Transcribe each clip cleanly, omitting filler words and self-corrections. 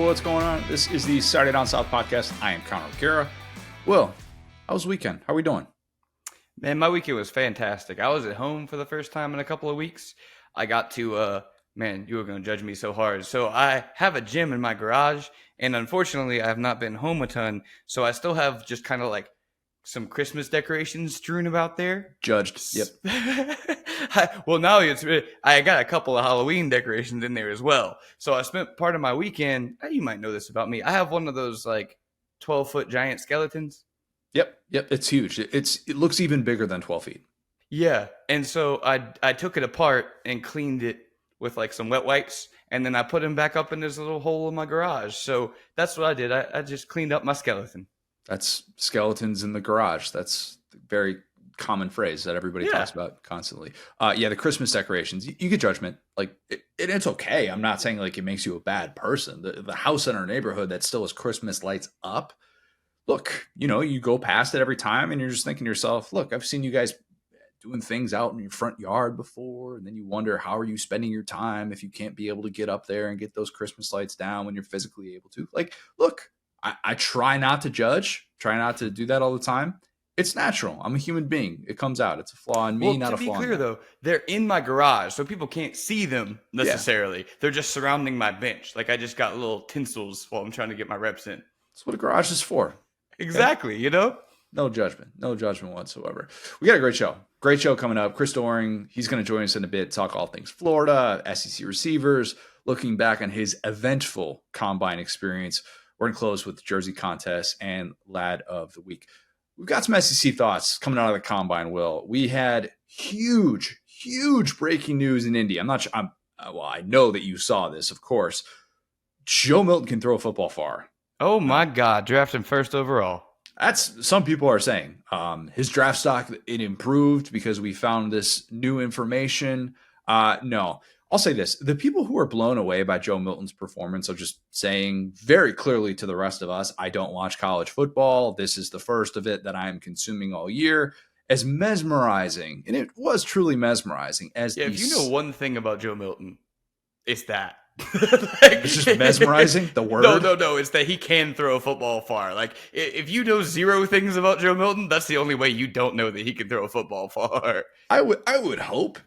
what's going on? This is the Saturday Down South podcast. I am Connor O'Gara. Will, how was the weekend? How are we doing? Man, my weekend was fantastic. I was at home for the first time in a couple of weeks. I got to, man, you were going to judge me so hard. So I have a gym in my garage, and unfortunately, I have not been home a ton. So I still have just kind of like some Christmas decorations strewn about there. Judged. Yep. Well, now I got a couple of Halloween decorations in there as well. So I spent part of my weekend, you might know this about me. I have one of those like 12-foot giant skeletons. Yep. It's huge. It looks even bigger than 12 feet. Yeah. And so I took it apart and cleaned it with like some wet wipes. And then I put him back up in this little hole in my garage. So that's what I did. I just cleaned up my skeleton. That's skeletons in the garage. That's a very common phrase that everybody talks about constantly. The Christmas decorations, you get judgment. Like it's okay. I'm not saying like it makes you a bad person. The house in our neighborhood that still has Christmas lights up. Look, you go past it every time and you're just thinking to yourself, look, I've seen you guys doing things out in your front yard before. And then you wonder, how are you spending your time if you can't be able to get up there and get those Christmas lights down when you're physically able to? Like, look, I try not to judge, try not to do that all the time. It's natural. I'm a human being. It comes out. It's a flaw in me, not a flaw in them. To be clear, though, they're in my garage, so people can't see them necessarily. Yeah. They're just surrounding my bench. Like I just got little tinsels while I'm trying to get my reps in. That's what a garage is for. Exactly, okay? No judgment whatsoever. We got a great show coming up. Chris Doering, he's going to join us in a bit, talk all things Florida, SEC receivers, looking back on his eventful combine experience. We're going to close with the jersey contest and lad of the week. We've got some SEC thoughts coming out of the combine, Will. We had huge breaking news in Indy. I'm not sure. I know that you saw this, of course. Joe Milton can throw a football far. Oh my God, draft him first overall. That's some people are saying. His draft stock, it improved because we found this new information. No, I'll say this. The people who are blown away by Joe Milton's performance are just saying very clearly to the rest of us, I don't watch college football. This is the first of it that I am consuming all year. As mesmerizing, and it was truly mesmerizing. If you know one thing about Joe Milton, it's that. It's just mesmerizing, the word? No. It's that he can throw a football far. Like, if you know zero things about Joe Milton, that's the only way you don't know that he can throw a football far. I would hope.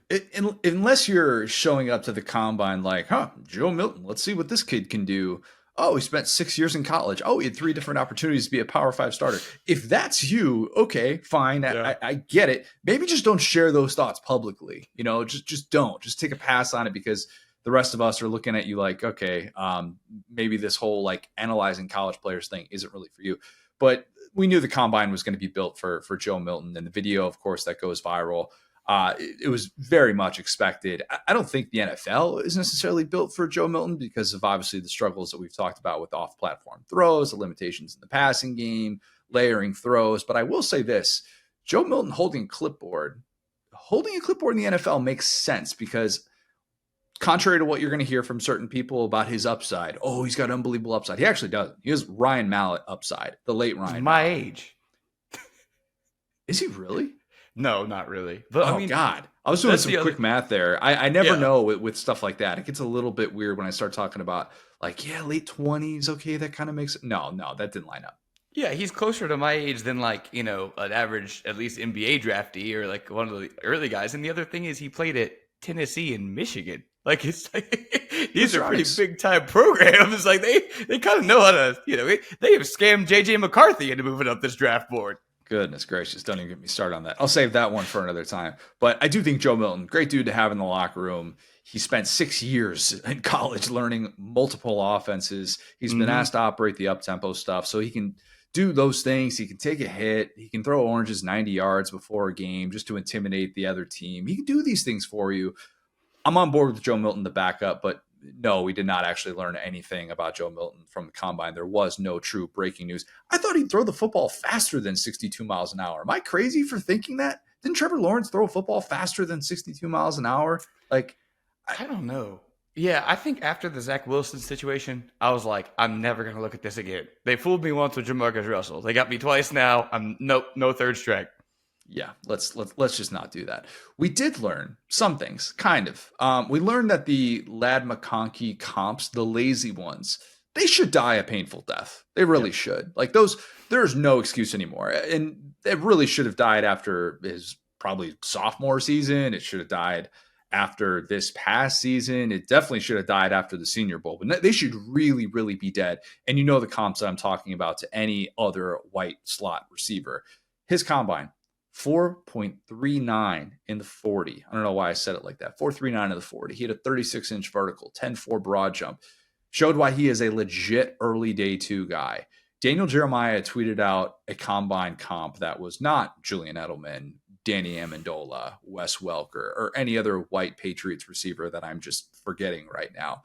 Unless you're showing up to the combine like, Joe Milton, let's see what this kid can do. Oh, he spent 6 years in college. Oh, he had 3 different opportunities to be a Power 5 starter. If that's you, okay, fine. Yeah. I get it. Maybe just don't share those thoughts publicly. Just don't. Just take a pass on it because the rest of us are looking at you like, okay, maybe this whole like analyzing college players thing isn't really for you. But we knew the combine was going to be built for Joe Milton, and the video, of course, that goes viral. It was very much expected. I don't think the NFL is necessarily built for Joe Milton because of obviously the struggles that we've talked about with off-platform throws, the limitations in the passing game, layering throws. But I will say this, Joe Milton holding a clipboard in the NFL makes sense because contrary to what you're going to hear from certain people about his upside, he's got unbelievable upside. He actually doesn't. He has Ryan Mallett upside, the late Ryan. My Mallett. Age. Is he really? No, not really. But God. I was doing some quick math there. I never know with stuff like that. It gets a little bit weird when I start talking about like, late 20s. Okay, that kind of makes it. No, that didn't line up. Yeah, he's closer to my age than like, an average, at least NBA draftee or like one of the early guys. And the other thing is he played at Tennessee and Michigan. Like it's like these are pretty big time programs. Like they kind of know how to, they have scammed JJ McCarthy into moving up this draft board. Goodness gracious, don't even get me started on that. I'll save that one for another time. But I do think Joe Milton, great dude to have in the locker room. He spent 6 years in college learning multiple offenses. He's been asked to operate the up-tempo stuff, so he can do those things. He can take a hit. He can throw oranges 90 yards before a game just to intimidate the other team. He can do these things for you. I'm on board with Joe Milton, the backup, but no, we did not actually learn anything about Joe Milton from the combine. There was no true breaking news. I thought he'd throw the football faster than 62 miles an hour. Am I crazy for thinking that? Didn't Trevor Lawrence throw a football faster than 62 miles an hour? Like, I don't know. Yeah, I think after the Zach Wilson situation, I was like, I'm never going to look at this again. They fooled me once with Jamarcus Russell. They got me twice now. No third strike. Yeah, let's just not do that. We did learn some things, kind of. We learned that the Lad McConkey comps, the lazy ones, they should die a painful death. They really should. Like there's no excuse anymore. And it really should have died after his probably sophomore season. It should have died after this past season. It definitely should have died after the Senior Bowl. But they should really, really be dead. And you know the comps that I'm talking about to any other white slot receiver. His combine, 4.39 in the 40. I don't know why I said it like that. 4.39 in the 40. He had a 36-inch vertical, 10.4 broad jump. Showed why he is a legit early day 2 guy. Daniel Jeremiah tweeted out a combine comp that was not Julian Edelman, Danny Amendola, Wes Welker, or any other white Patriots receiver that I'm just forgetting right now.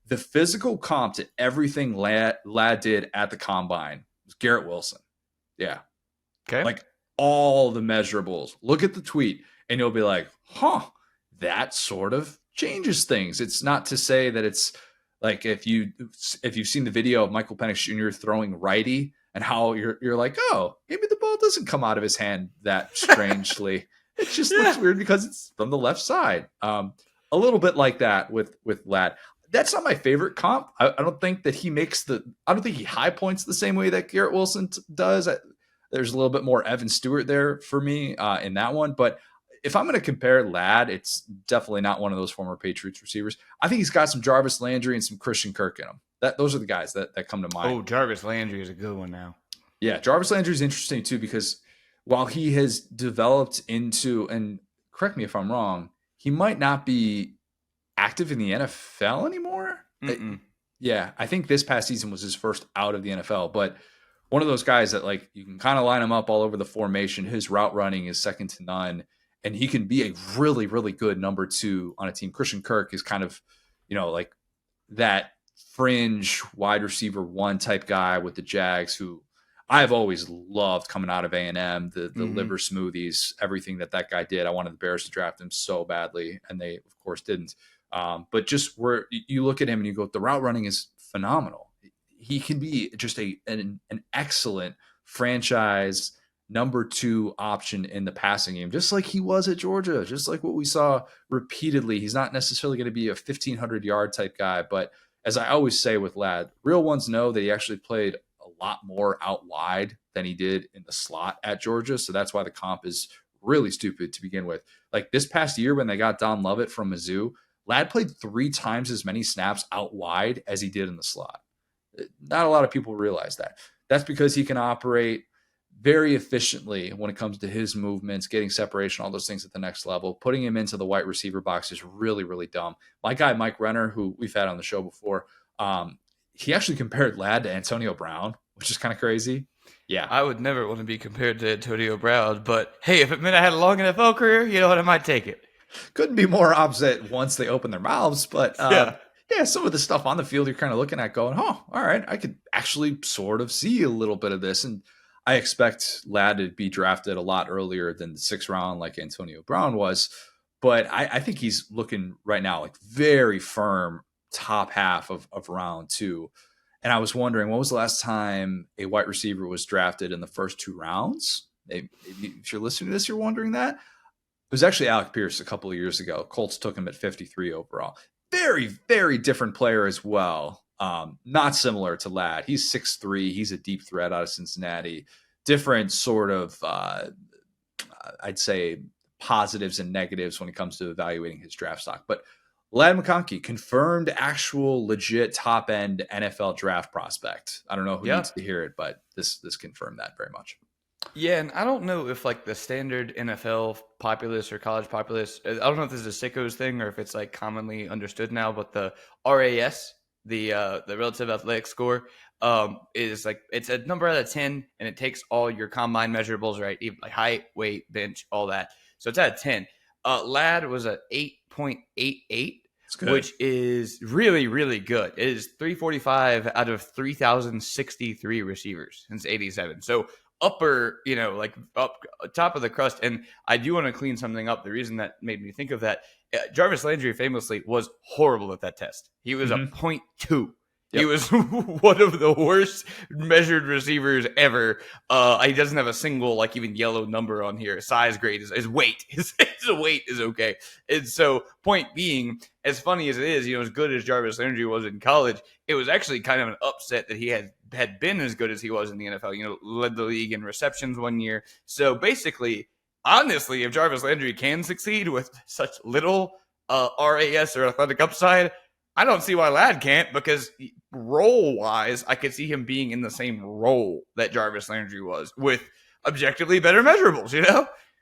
The physical comp to everything Lad did at the combine was Garrett Wilson. Yeah. Okay. Like all the measurables. Look at the tweet and you'll be like, that sort of changes things. It's not to say that it's like if you've seen the video of Michael Penix Jr. throwing righty and how you're like, oh, maybe the ball doesn't come out of his hand that strangely. It just looks weird because it's from the left side. A little bit like that with Lad. That's not my favorite comp. I don't think that I don't think he high points the same way that Garrett Wilson does. There's a little bit more Evan Stewart there for me in that one. But if I'm going to compare Lad, it's definitely not one of those former Patriots receivers. I think he's got some Jarvis Landry and some Christian Kirk in him. Those are the guys that come to mind. Oh, Jarvis Landry is a good one now. Yeah, Jarvis Landry is interesting too because while he has developed into, and correct me if I'm wrong, he might not be active in the NFL anymore. Yeah, I think this past season was his first out of the NFL, but one of those guys that like you can kind of line him up all over the formation. His route running is second to none. And he can be a really, really good number 2 on a team. Christian Kirk is kind of, like that fringe wide receiver 1 type guy with the Jags who I've always loved coming out of A&M, the liver smoothies, everything that guy did. I wanted the Bears to draft him so badly, and they, of course, didn't. But just where you look at him and you go, the route running is phenomenal. He can be just an excellent franchise number 2 option in the passing game, just like he was at Georgia, just like what we saw repeatedly. He's not necessarily going to be a 1,500-yard type guy, but as I always say with Lad, real ones know that he actually played a lot more out wide than he did in the slot at Georgia, so that's why the comp is really stupid to begin with. Like this past year when they got Don Lovett from Mizzou, Lad played 3 times as many snaps out wide as he did in the slot. Not a lot of people realize that. That's because he can operate very efficiently when it comes to his movements, getting separation, all those things at the next level. Putting him into the wide receiver box is really, really dumb. My guy, Mike Renner, who we've had on the show before, he actually compared Lad to Antonio Brown, which is kind of crazy. Yeah. I would never want to be compared to Antonio Brown, but hey, if it meant I had a long NFL career, you know what, I might take it. Couldn't be more opposite once they open their mouths, but yeah, some of the stuff on the field you're kind of looking at going, all right, I could actually sort of see a little bit of this. And I expect Lad to be drafted a lot earlier than the 6th round like Antonio Brown was. But I think he's looking right now like very firm top half of round 2. And I was wondering, when was the last time a wide receiver was drafted in the first 2 rounds? Maybe if you're listening to this, you're wondering that. It was actually Alec Pierce a couple of years ago. Colts took him at 53 overall. Very, very different player as well. Not similar to Lad. He's 6'3". He's a deep threat out of Cincinnati. Different sort of, I'd say, positives and negatives when it comes to evaluating his draft stock. But Lad McConkey, confirmed actual legit top-end NFL draft prospect. I don't know who needs to hear it, but this confirmed that very much. Yeah, and I don't know if like the standard NFL populace or college populace, I don't know if this is a sickos thing or if it's like commonly understood now, but the RAS, the relative athletic score, is like it's a number out of 10, and it takes all your combine measurables, right? Even like height, weight, bench, all that. So it's out of 10. Lad was at 8.88, which is really, really good. It is 345 out of 3,063 receivers since 87. So upper, like up top of the crust. And I do want to clean something up. The reason that made me think of that, Jarvis Landry famously was horrible at that test. He was a 0.2. He was one of the worst measured receivers ever. He doesn't have a single, like, even yellow number on here. Size grade, his weight. His weight is okay. And so, point being, as funny as it is, as good as Jarvis Landry was in college, it was actually kind of an upset that he had been as good as he was in the NFL. Led the league in receptions one year. So, basically, honestly, if Jarvis Landry can succeed with such little RAS or athletic upside, I don't see why Ladd can't, because role-wise, I could see him being in the same role that Jarvis Landry was with objectively better measurables,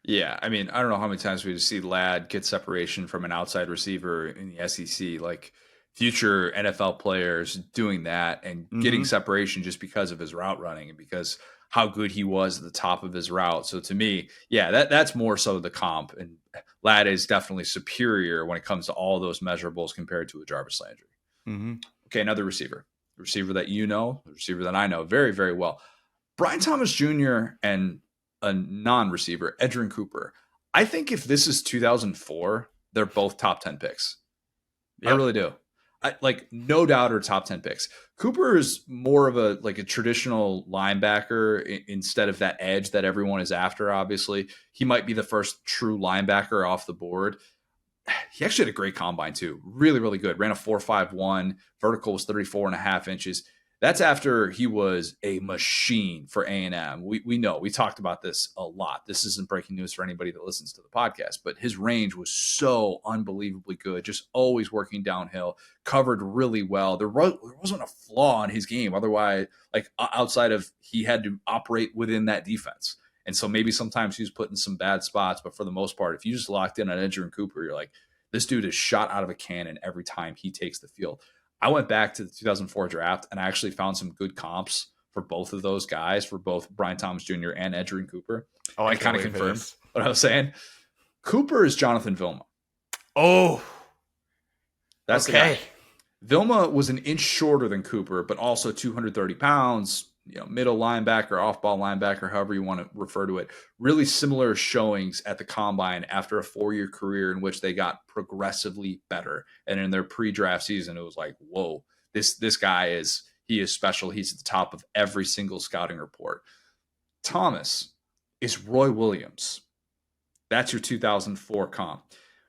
Yeah, I mean, I don't know how many times we see Ladd get separation from an outside receiver in the SEC, like future NFL players doing that and getting separation just because of his route running and because how good he was at the top of his route. So to me, yeah, that's more so the comp. And Ladd is definitely superior when it comes to all those measurables compared to a Jarvis Landry. Okay, another receiver. The receiver that the receiver that I know very, very well. Brian Thomas Jr. and a non-receiver, Edgerrin Cooper. I think if this is 2004, they're both top 10 picks. Yep. I really do. No doubt are top 10 picks. Cooper is more of a traditional linebacker instead of that edge that everyone is after. Obviously, he might be the first true linebacker off the board. He actually had a great combine too. Really, really good. Ran a 4.51. Vertical was 34.5 inches. That's after he was a machine for A&M. We know. We talked about this a lot. This isn't breaking news for anybody that listens to the podcast, but his range was so unbelievably good, just always working downhill, covered really well. There wasn't a flaw in his game. Otherwise, outside of he had to operate within that defense. And so maybe sometimes he was put in some bad spots, but for the most part, if you just locked in on Edgerrin Cooper, you're like, this dude is shot out of a cannon every time he takes the field. I went back to the 2004 draft and I actually found some good comps for both of those guys, for both Brian Thomas Jr. and Edgerrin Cooper. Oh, I kind of confirmed what I was saying. Cooper is Jonathan Vilma. Oh, that's okay. The guy. Vilma was an inch shorter than Cooper, but also 230 pounds, middle linebacker, off-ball linebacker, however you want to refer to it. Really similar showings at the combine after a 4-year career in which they got progressively better. And in their pre-draft season, it was like, whoa, this guy is special. He's at the top of every single scouting report. Thomas is Roy Williams. That's your 2004 comp.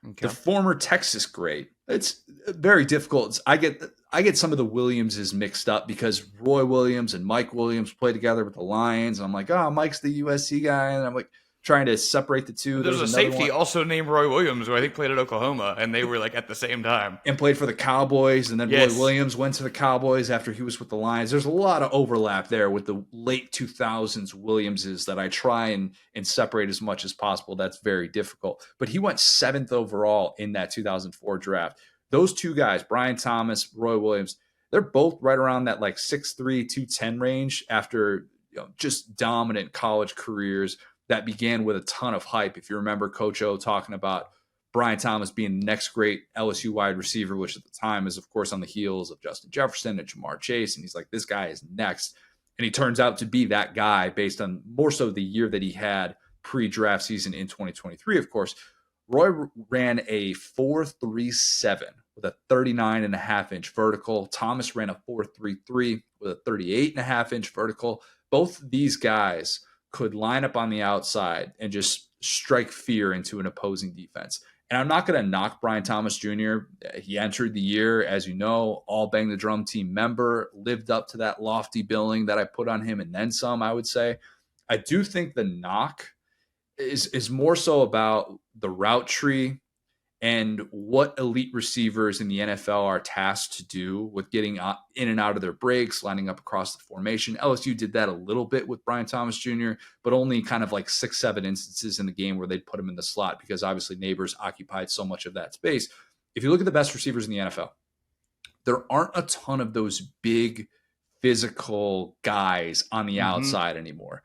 Okay. The former Texas great. It's very difficult. I get some of the Williamses mixed up because Roy Williams and Mike Williams play together with the Lions. And I'm like, oh, Mike's the USC guy. And I'm like trying to separate the two. There's a safety also named Roy Williams who I think played at Oklahoma, and they were at the same time. And played for the Cowboys. And then Roy Williams went to the Cowboys after he was with the Lions. There's a lot of overlap there with the late 2000s Williamses that I try and separate as much as possible. That's very difficult. But he went 7th overall in that 2004 draft. Those two guys, Brian Thomas, Roy Williams, they're both right around that 6'3", 210 range after just dominant college careers that began with a ton of hype. If you remember Coach O talking about Brian Thomas being the next great LSU wide receiver, which at the time is, of course, on the heels of Justin Jefferson and Jamar Chase. And he's like, this guy is next. And he turns out to be that guy based on more so the year that he had pre-draft season in 2023, of course. Roy ran a 4.37 with a 39.5-inch vertical. Thomas ran a 4.33 with a 38.5-inch vertical. Both these guys could line up on the outside and just strike fear into an opposing defense. And I'm not going to knock Brian Thomas Jr. He entered the year, as you know, all Bang the Drum team member, lived up to that lofty billing that I put on him and then some, I would say. I do think the knock is more so about the route tree and what elite receivers in the NFL are tasked to do with getting in and out of their breaks, lining up across the formation. LSU did that a little bit with Brian Thomas Jr., but only kind of 6-7 instances in the game where they'd put him in the slot because obviously Nabers occupied so much of that space. If you look at the best receivers in the NFL, there aren't a ton of those big physical guys on the outside anymore.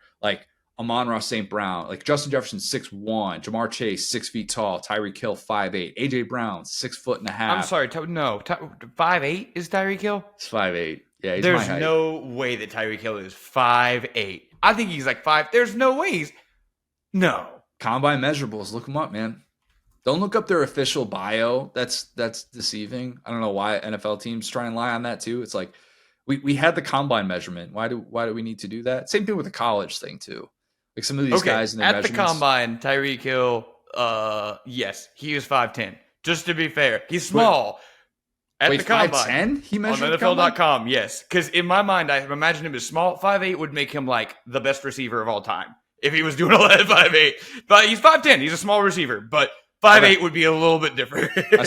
Amon-Ra St. Brown, Justin Jefferson, 6'1", Jamar Chase, 6 feet tall, Tyreek Hill, 5'8", A.J. Brown, 6'1.5". I'm sorry, 5'8" is Tyreek Hill? It's 5'8". Yeah, he's There's my height. No way that Tyreek Hill is 5'8". I think he's 5. There's no way No. Combine measurables, look them up, man. Don't look up their official bio. That's deceiving. I don't know why NFL teams try and lie on that too. It's We had the combine measurement. Why do we need to do that? Same thing with the college thing too. Like some of these guys in their at the measurements. combine, Tyreek Hill, yes, he was 5'10". Just to be fair, he's small. At Wait, the combine, 5'10"? He measured on NFL.com, yes. Because in my mind, I imagine him as small. 5'8" would make him like the best receiver of all time if he was doing all that at 5'8". But he's 5'10". He's a small receiver, but 5'8" would be a little bit different. I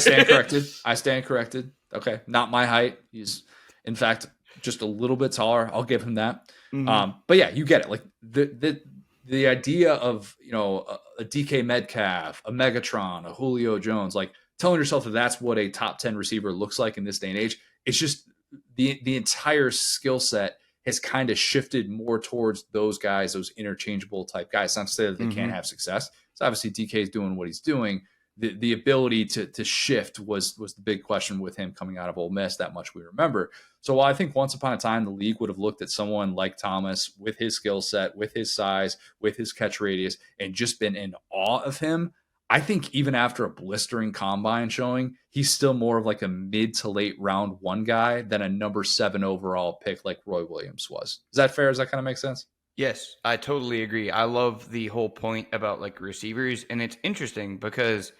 stand corrected. Okay, not my height. He's, in fact, just a little bit taller. I'll give him that. Mm-hmm. But yeah, you get it. Like the idea of, you know, a DK Metcalf, a Megatron, a Julio Jones, like telling yourself that that's what a top 10 receiver looks like in this day and age. It's just the entire skill set has kind of shifted more towards those guys, those interchangeable type guys. Not to say that they can't have success. So obviously DK is doing what he's doing. The ability to shift was the big question with him coming out of Ole Miss. That much we remember. So while I think once upon a time the league would have looked at someone like Thomas with his skill set, with his size, with his catch radius, and just been in awe of him, I think even after a blistering combine showing, he's still more of like a mid to late round one guy than a number 7 overall pick like Roy Williams was. Is that fair? Does that kind of make sense? Yes, I totally agree. I love the whole point about like receivers, and it's interesting because,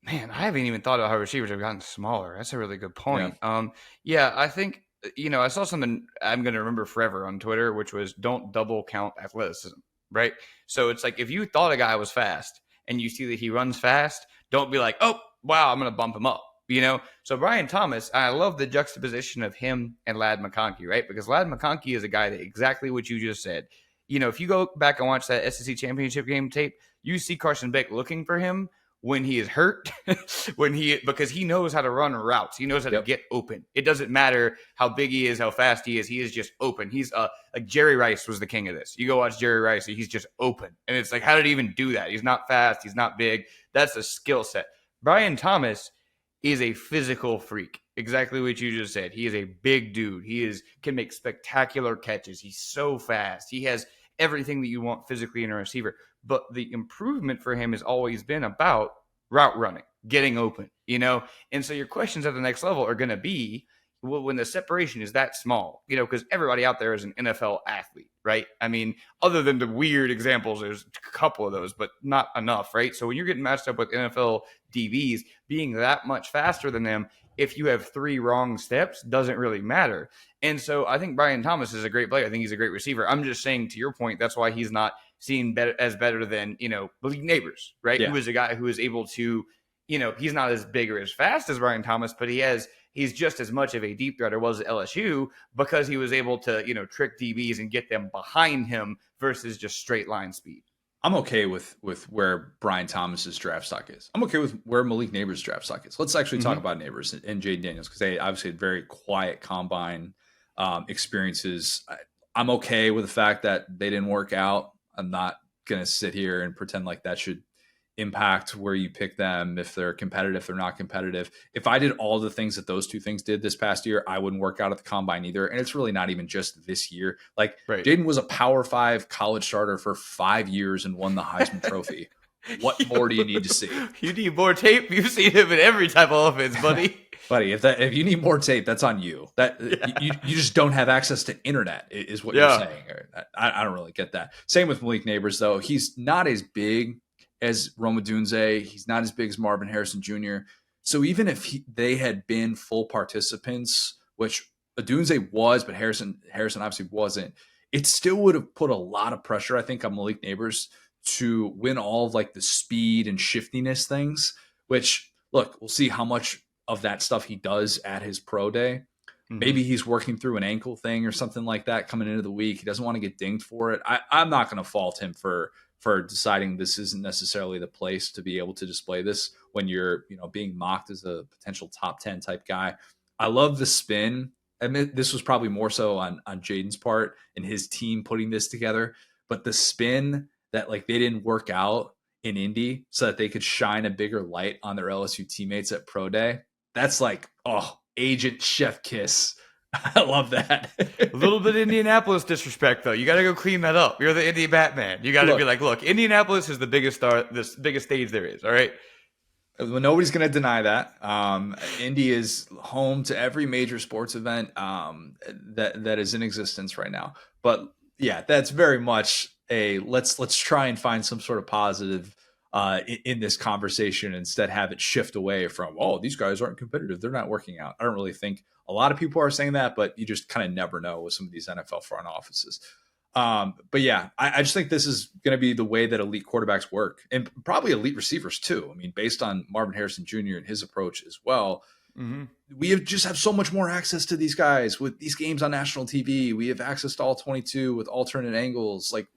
man, I haven't even thought about how receivers have gotten smaller. That's a really good point. Yeah, I think, you know, I saw something I'm going to remember forever on Twitter, which was don't double count athleticism, right? So it's like if you thought a guy was fast and you see that he runs fast, don't be like, oh, wow, I'm going to bump him up, you know? So Brian Thomas, I love the juxtaposition of him and Ladd McConkey, right? Because Ladd McConkey is a guy that exactly what you just said. You know, if you go back and watch that SEC championship game tape, you see Carson Beck looking for him when he is hurt, because he knows how to run routes. He knows how to get open. It doesn't matter how big he is, how fast he is just open. He's like Jerry Rice was the king of this. You go watch Jerry Rice, he's just open. And it's like, how did he even do that? He's not fast. He's not big. That's a skill set. Brian Thomas is a physical freak. Exactly what you just said. He is a big dude. Can make spectacular catches. He's so fast. He has everything that you want physically in a receiver. But the improvement for him has always been about route running, getting open, you know? And so your questions at the next level are going to be, well, when the separation is that small, you know, because everybody out there is an NFL athlete, right? I mean, other than the weird examples, there's a couple of those, but not enough, right? So when you're getting matched up with NFL DBs, being that much faster than them, if you have 3 wrong steps, doesn't really matter. And so I think Brian Thomas is a great player. I think he's a great receiver. I'm just saying, to your point, that's why he's not seen better than, you know, Malik Nabers, right? Who is a guy who is able to, you know, he's not as big or as fast as Brian Thomas, but he's just as much of a deep threat, or was at LSU, because he was able to, you know, trick DBs and get them behind him versus just straight line speed. I'm okay with where Brian Thomas's draft stock is. I'm okay with where Malik Nabers' draft stock is. Let's actually talk about Nabers and Jayden Daniels, because they obviously had very quiet combine experiences. I'm okay with the fact that they didn't work out. I'm not going to sit here and pretend like that should impact where you pick them, if they're competitive, if they're not competitive. If I did all the things that those two things did this past year, I wouldn't work out at the combine either. And it's really not even just this year. Like Jayden was a Power 5 college starter for 5 years and won the Heisman Trophy. What more do you need to see? You need more tape. You've seen him in every type of offense, buddy. Buddy, if you need more tape, that's on you. You just don't have access to internet, is what you're saying. I don't really get that. Same with Malik Nabers, though. He's not as big as Rome Odunze. He's not as big as Marvin Harrison Jr. So even if they had been full participants, which Odunze was, but Harrison obviously wasn't, it still would have put a lot of pressure, I think, on Malik Nabers to win all of like the speed and shiftiness things, which, look, we'll see how much of that stuff he does at his pro day. Maybe he's working through an ankle thing or something like that coming into the week. He doesn't want to get dinged for it. I'm not going to fault him for deciding this isn't necessarily the place to be able to display this when you're, you know, being mocked as a potential top 10 type guy. I love the spin. I mean, this was probably more so on Jayden's part and his team putting this together, but the spin that like they didn't work out in Indy so that they could shine a bigger light on their LSU teammates at pro day. That's like, agent chef kiss. I love that. A little bit of Indianapolis disrespect, though. You got to go clean that up. You're the Indy Batman. You got to be like, look, Indianapolis is the biggest stage there is. All right. Nobody's going to deny that. Indy is home to every major sports event that is in existence right now. But yeah, that's very much a let's try and find some sort of positive in this conversation, instead have it shift away from, oh, these guys aren't competitive, they're not working out. I don't really think a lot of people are saying that, but you just kind of never know with some of these NFL front offices. But yeah, I just think this is going to be the way that elite quarterbacks work, and probably elite receivers too. I mean, based on Marvin Harrison Jr. and his approach as well, we just have so much more access to these guys with these games on national TV. We have access to all 22 with alternate angles. Like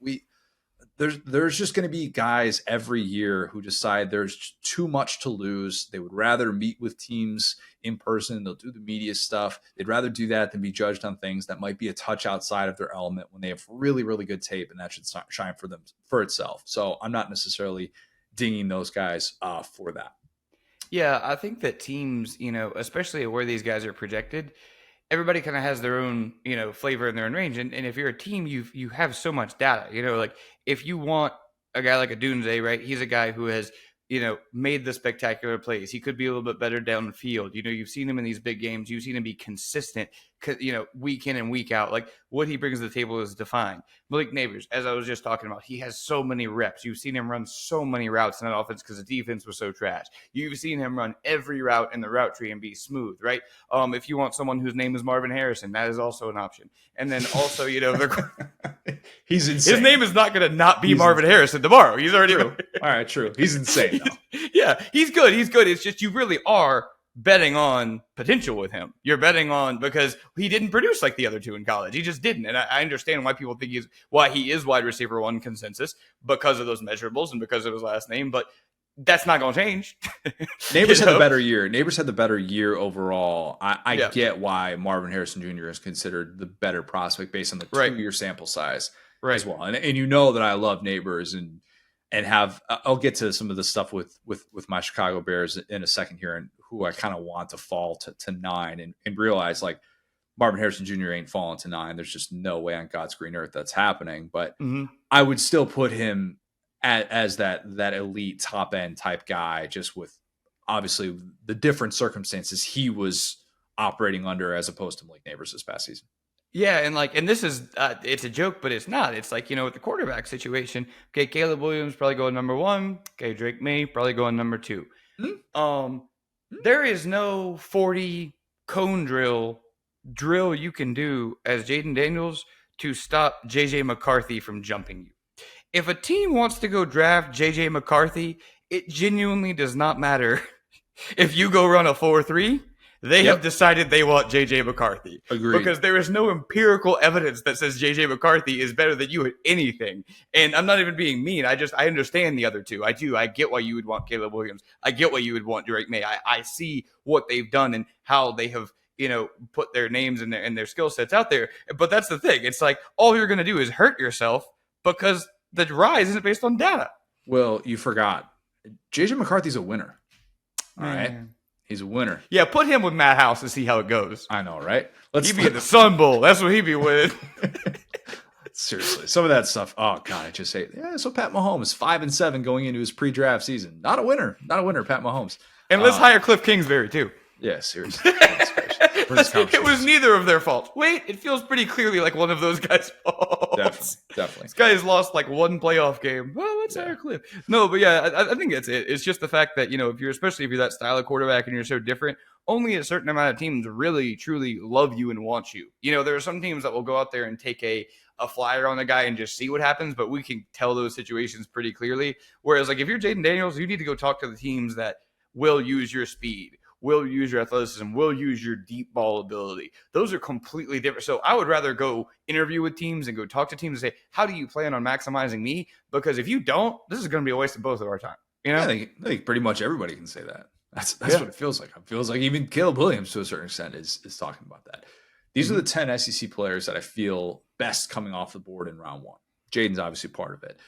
there's just going to be guys every year who decide there's too much to lose. They would rather meet with teams in person. They'll do the media stuff. They'd rather do that than be judged on things that might be a touch outside of their element when they have really, really good tape, and that should shine for itself. So I'm not necessarily dinging those guys for that. Yeah, I think that teams, especially where these guys are projected, everybody kind of has their own, flavor in their own range. And if you're a team, you have so much data, like if you want a guy like a Dunze, right? He's a guy who has, made the spectacular plays. He could be a little bit better down the field. You've seen him in these big games. You've seen him be consistent, week in and week out. Like what he brings to the table is defined. Malik Nabers, as I was just talking about, he has so many reps. You've seen him run so many routes in that offense because the defense was so trash. You've seen him run every route in the route tree and be smooth, right? If you want someone whose name is Marvin Harrison, that is also an option. And then also, he's insane. His name is not going to not be Marvin Harrison tomorrow. He's already true. All right, true. He's insane. Yeah, he's good. He's good. It's just you really are betting on potential with him. You're betting on because he didn't produce like the other two in college. He just didn't. And I understand why people think why he is wide receiver one consensus because of those measurables and because of his last name. But that's not going to change. Nabers had the better year. Nabers had the better year overall. I get why Marvin Harrison Jr. is considered the better prospect based on the 2-year sample size as well. And that I love Nabers and have I'll get to some of the stuff with my Chicago Bears in a second here, and who I kind of want to fall to 9 and realize like Marvin Harrison Jr. ain't falling to 9. There's just no way on God's green earth that's happening. But I would still put him as that elite top end type guy, just with obviously the different circumstances he was operating under as opposed to Malik Nabers this past season. Yeah, and this is it's a joke, but it's not. It's like, with the quarterback situation. Okay, Caleb Williams probably going number 1. Okay, Drake May probably going number 2. There is no 40 cone drill you can do as Jayden Daniels to stop JJ McCarthy from jumping you. If a team wants to go draft JJ McCarthy, it genuinely does not matter if you go run a 4.3. They have decided they want JJ McCarthy. Agreed. Because there is no empirical evidence that says JJ McCarthy is better than you at anything. And I'm not even being mean. I understand the other two. I do. I get why you would want Caleb Williams. I get why you would want Drake May. I see what they've done and how they have, put their names and their skill sets out there. But that's the thing. It's like all you're going to do is hurt yourself because the rise isn't based on data. Well, you forgot. JJ McCarthy's a winner. All right. He's a winner. Yeah, put him with Matt House and see how it goes. I know, right? He'd be in the Sun Bowl. That's what he'd be with. Seriously, some of that stuff. Oh God, I just say, so Pat Mahomes 5-7 going into his pre-draft season. Not a winner, Pat Mahomes. And let's hire Cliff Kingsbury too. Yeah, seriously. It was neither of their fault. Wait, it feels pretty clearly like one of those guys' faults. Definitely. This guy has lost like one playoff game. Well, let's hire Cliff. No, but yeah, I think that's it. It's just the fact that, especially if you're that style of quarterback and you're so different, only a certain amount of teams really, truly love you and want you. There are some teams that will go out there and take a flyer on the guy and just see what happens, but we can tell those situations pretty clearly. Whereas like if you're Jayden Daniels, you need to go talk to the teams that will use your speed, will use your athleticism, will use your deep ball ability. Those are completely different. So I would rather go interview with teams and go talk to teams and say, how do you plan on maximizing me? Because if you don't, this is going to be a waste of both of our time. I think pretty much everybody can say that. That's what it feels like. It feels like even Caleb Williams to a certain extent is talking about that. These are the 10 SEC players that I feel best coming off the board in round 1. Jayden's obviously part of it.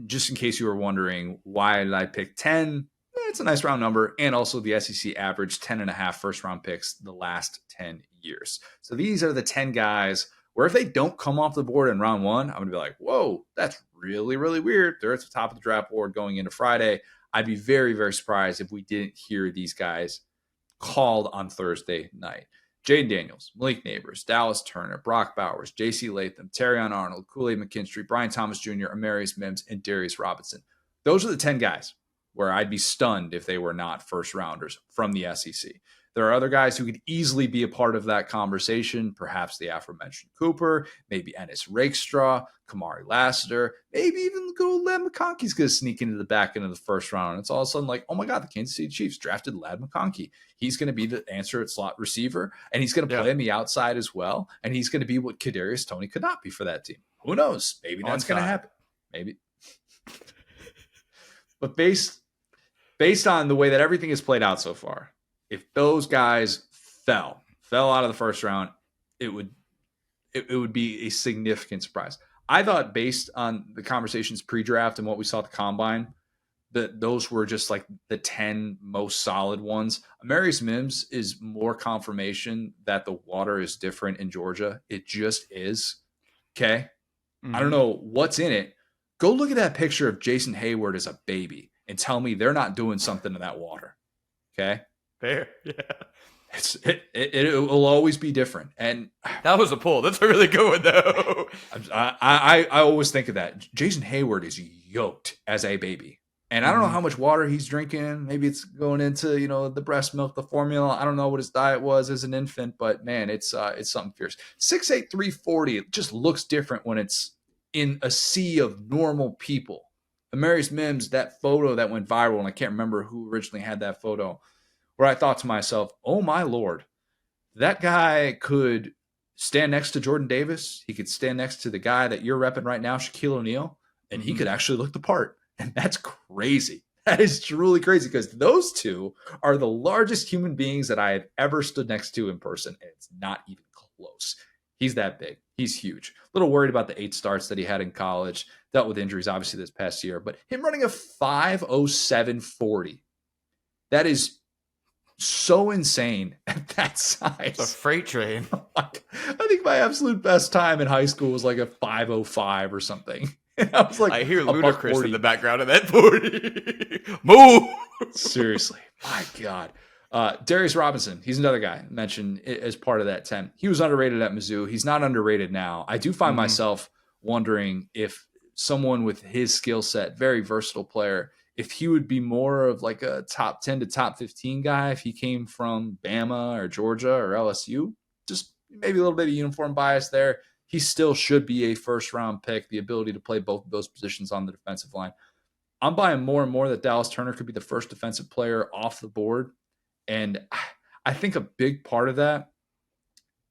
Just in case you were wondering, why did I pick 10? It's a nice round number, and also the SEC average 10.5 first-round picks the last 10 years. So these are the 10 guys where if they don't come off the board in round 1, I'm going to be like, whoa, that's really, really weird. They're at the top of the draft board going into Friday. I'd be very, very surprised if we didn't hear these guys called on Thursday night. Jayden Daniels, Malik Nabers, Dallas Turner, Brock Bowers, J.C. Latham, Terrion Arnold, Kool-Aid McKinstry, Brian Thomas Jr., Amarius Mims, and Darius Robinson. Those are the 10 guys where I'd be stunned if they were not first rounders from the SEC. There are other guys who could easily be a part of that conversation, perhaps the aforementioned Cooper, maybe Ennis Rakestraw, Kamari Lassiter, maybe even good old Lad McConkey's going to sneak into the back end of the first round. And it's all of a sudden like, oh my God, the Kansas City Chiefs drafted Lad McConkey. He's going to be the answer at slot receiver, and he's going to play on the outside as well, and he's going to be what Kadarius Toney could not be for that team. Who knows? Maybe that's going to happen. Maybe. But based on the way that everything has played out so far, if those guys fell out of the first round, it would be a significant surprise. I thought based on the conversations pre-draft and what we saw at the combine, that those were just like the 10 most solid ones. Amarius Mims is more confirmation that the water is different in Georgia. It just is. Okay. Mm-hmm. I don't know what's in it. Go look at that picture of Jason Hayward as a baby and tell me they're not doing something to that water. Okay. Fair. Yeah. It will always be different. And that was a pull. That's a really good one, though. I always think of that. Jason Hayward is yoked as a baby. And I don't know how much water he's drinking. Maybe it's going into, the breast milk, the formula. I don't know what his diet was as an infant, but man, it's something fierce. 6'8", 340. It just looks different when it's in a sea of normal people. Amarius Mims, that photo that went viral, and I can't remember who originally had that photo, where I thought to myself, oh my Lord, that guy could stand next to Jordan Davis. He could stand next to the guy that you're repping right now, Shaquille O'Neal, and he could actually look the part. And that's crazy. That is truly crazy because those two are the largest human beings that I have ever stood next to in person. And it's not even close. He's that big. He's huge. A little worried about the 8 starts that he had in college. Dealt with injuries, obviously, this past year. But him running a 5.07.40, that is so insane at that size. It's a freight train. I think my absolute best time in high school was like a 5.05 or something. And I was like, I hear Ludacris in the background of that 40. Move. Seriously. My God. Darius Robinson, he's another guy mentioned as part of that 10. He was underrated at Mizzou. He's not underrated now. I do find myself wondering if someone with his skill set, very versatile player, if he would be more of like a top 10 to top 15 guy if he came from Bama or Georgia or LSU. Just maybe a little bit of uniform bias there. He still should be a first-round pick, the ability to play both of those positions on the defensive line. I'm buying more and more that Dallas Turner could be the first defensive player off the board. And I think a big part of that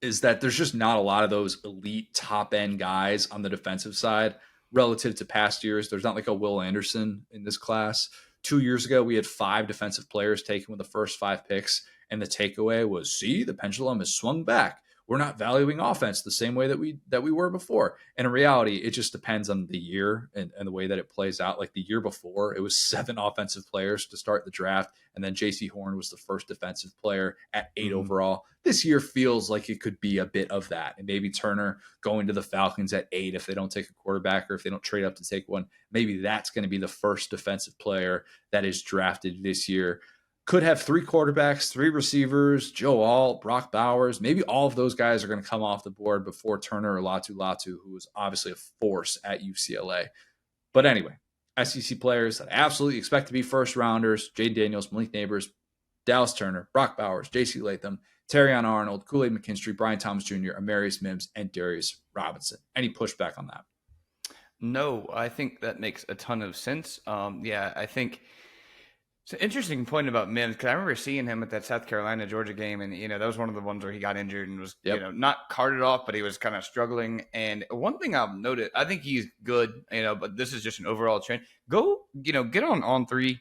is that there's just not a lot of those elite top-end guys on the defensive side relative to past years. There's not like a Will Anderson in this class. 2 years ago, we had 5 defensive players taken with the first 5 picks, and the takeaway was, see, the pendulum has swung back. We're not valuing offense the same way that we were before. And in reality, it just depends on the year and the way that it plays out. Like the year before, it was 7 offensive players to start the draft. And then J.C. Horn was the first defensive player at 8 overall. This year feels like it could be a bit of that. And maybe Turner going to the Falcons at 8 if they don't take a quarterback or if they don't trade up to take one. Maybe that's going to be the first defensive player that is drafted this year. Could have 3 quarterbacks, 3 receivers, Joe Alt, Brock Bowers. Maybe all of those guys are going to come off the board before Turner or Latu, who was obviously a force at UCLA. But anyway, SEC players that I absolutely expect to be first rounders: Jayden Daniels, Malik Nabers, Dallas Turner, Brock Bowers, J.C. Latham, Terrion Arnold, Kool-Aid McKinstry, Brian Thomas Jr., Amarius Mims, and Darius Robinson. Any pushback on that? No, I think that makes a ton of sense. I think it's an interesting point about Mims, because I remember seeing him at that South Carolina-Georgia game, and, that was one of the ones where he got injured and was, not carted off, but he was kind of struggling. And one thing I've noted, I think he's good, but this is just an overall trend. Go, get on 3,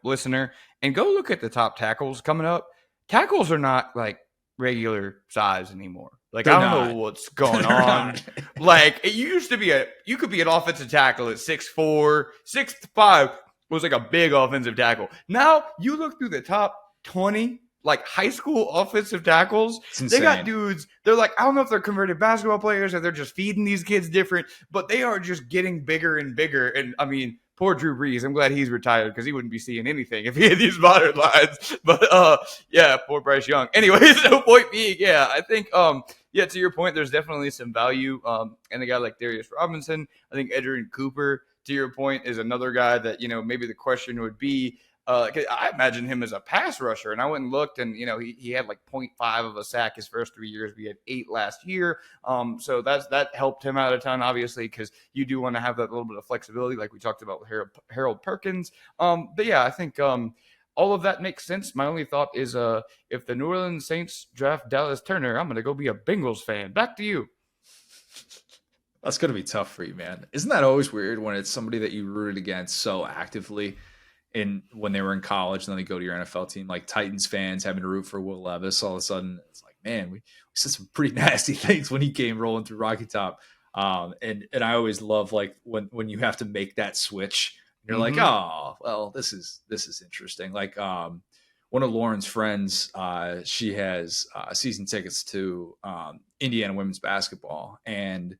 listener, and go look at the top tackles coming up. Tackles are not, like, regular size anymore. Like, I don't know what's going on. Like, it used to be you could be an offensive tackle at 6'4", 6'5", was like a big offensive tackle. Now you look through the top 20, like high school offensive tackles. They got dudes. They're like, I don't know if they're converted basketball players or they're just feeding these kids different, but they are just getting bigger and bigger. And I mean, poor Drew Brees. I'm glad he's retired because he wouldn't be seeing anything if he had these modern lines. But yeah, poor Bryce Young. Anyways, no point being, yeah, I think yeah, to your point, there's definitely some value in a guy like Darius Robinson. I think Edgerrin Cooper, to your point, is another guy that, maybe the question would be, I imagine him as a pass rusher, and I went and looked, and he had like 0.5 of a sack his first 3 years. We had 8 last year, so that helped him out a ton, obviously, because you do want to have that little bit of flexibility, like we talked about with Harold Perkins. But yeah, I think all of that makes sense. My only thought is, if the New Orleans Saints draft Dallas Turner, I'm gonna go be a Bengals fan. Back to you. That's gonna be tough for you, man. Isn't that always weird when it's somebody that you rooted against so actively? When they were in college, and then they go to your NFL team, like Titans fans having to root for Will Levis, all of a sudden it's like, man, we said some pretty nasty things when he came rolling through Rocky Top. And I always love like when you have to make that switch, you're like, oh, well, this is interesting. Like one of Lauren's friends, she has season tickets to Indiana women's basketball, and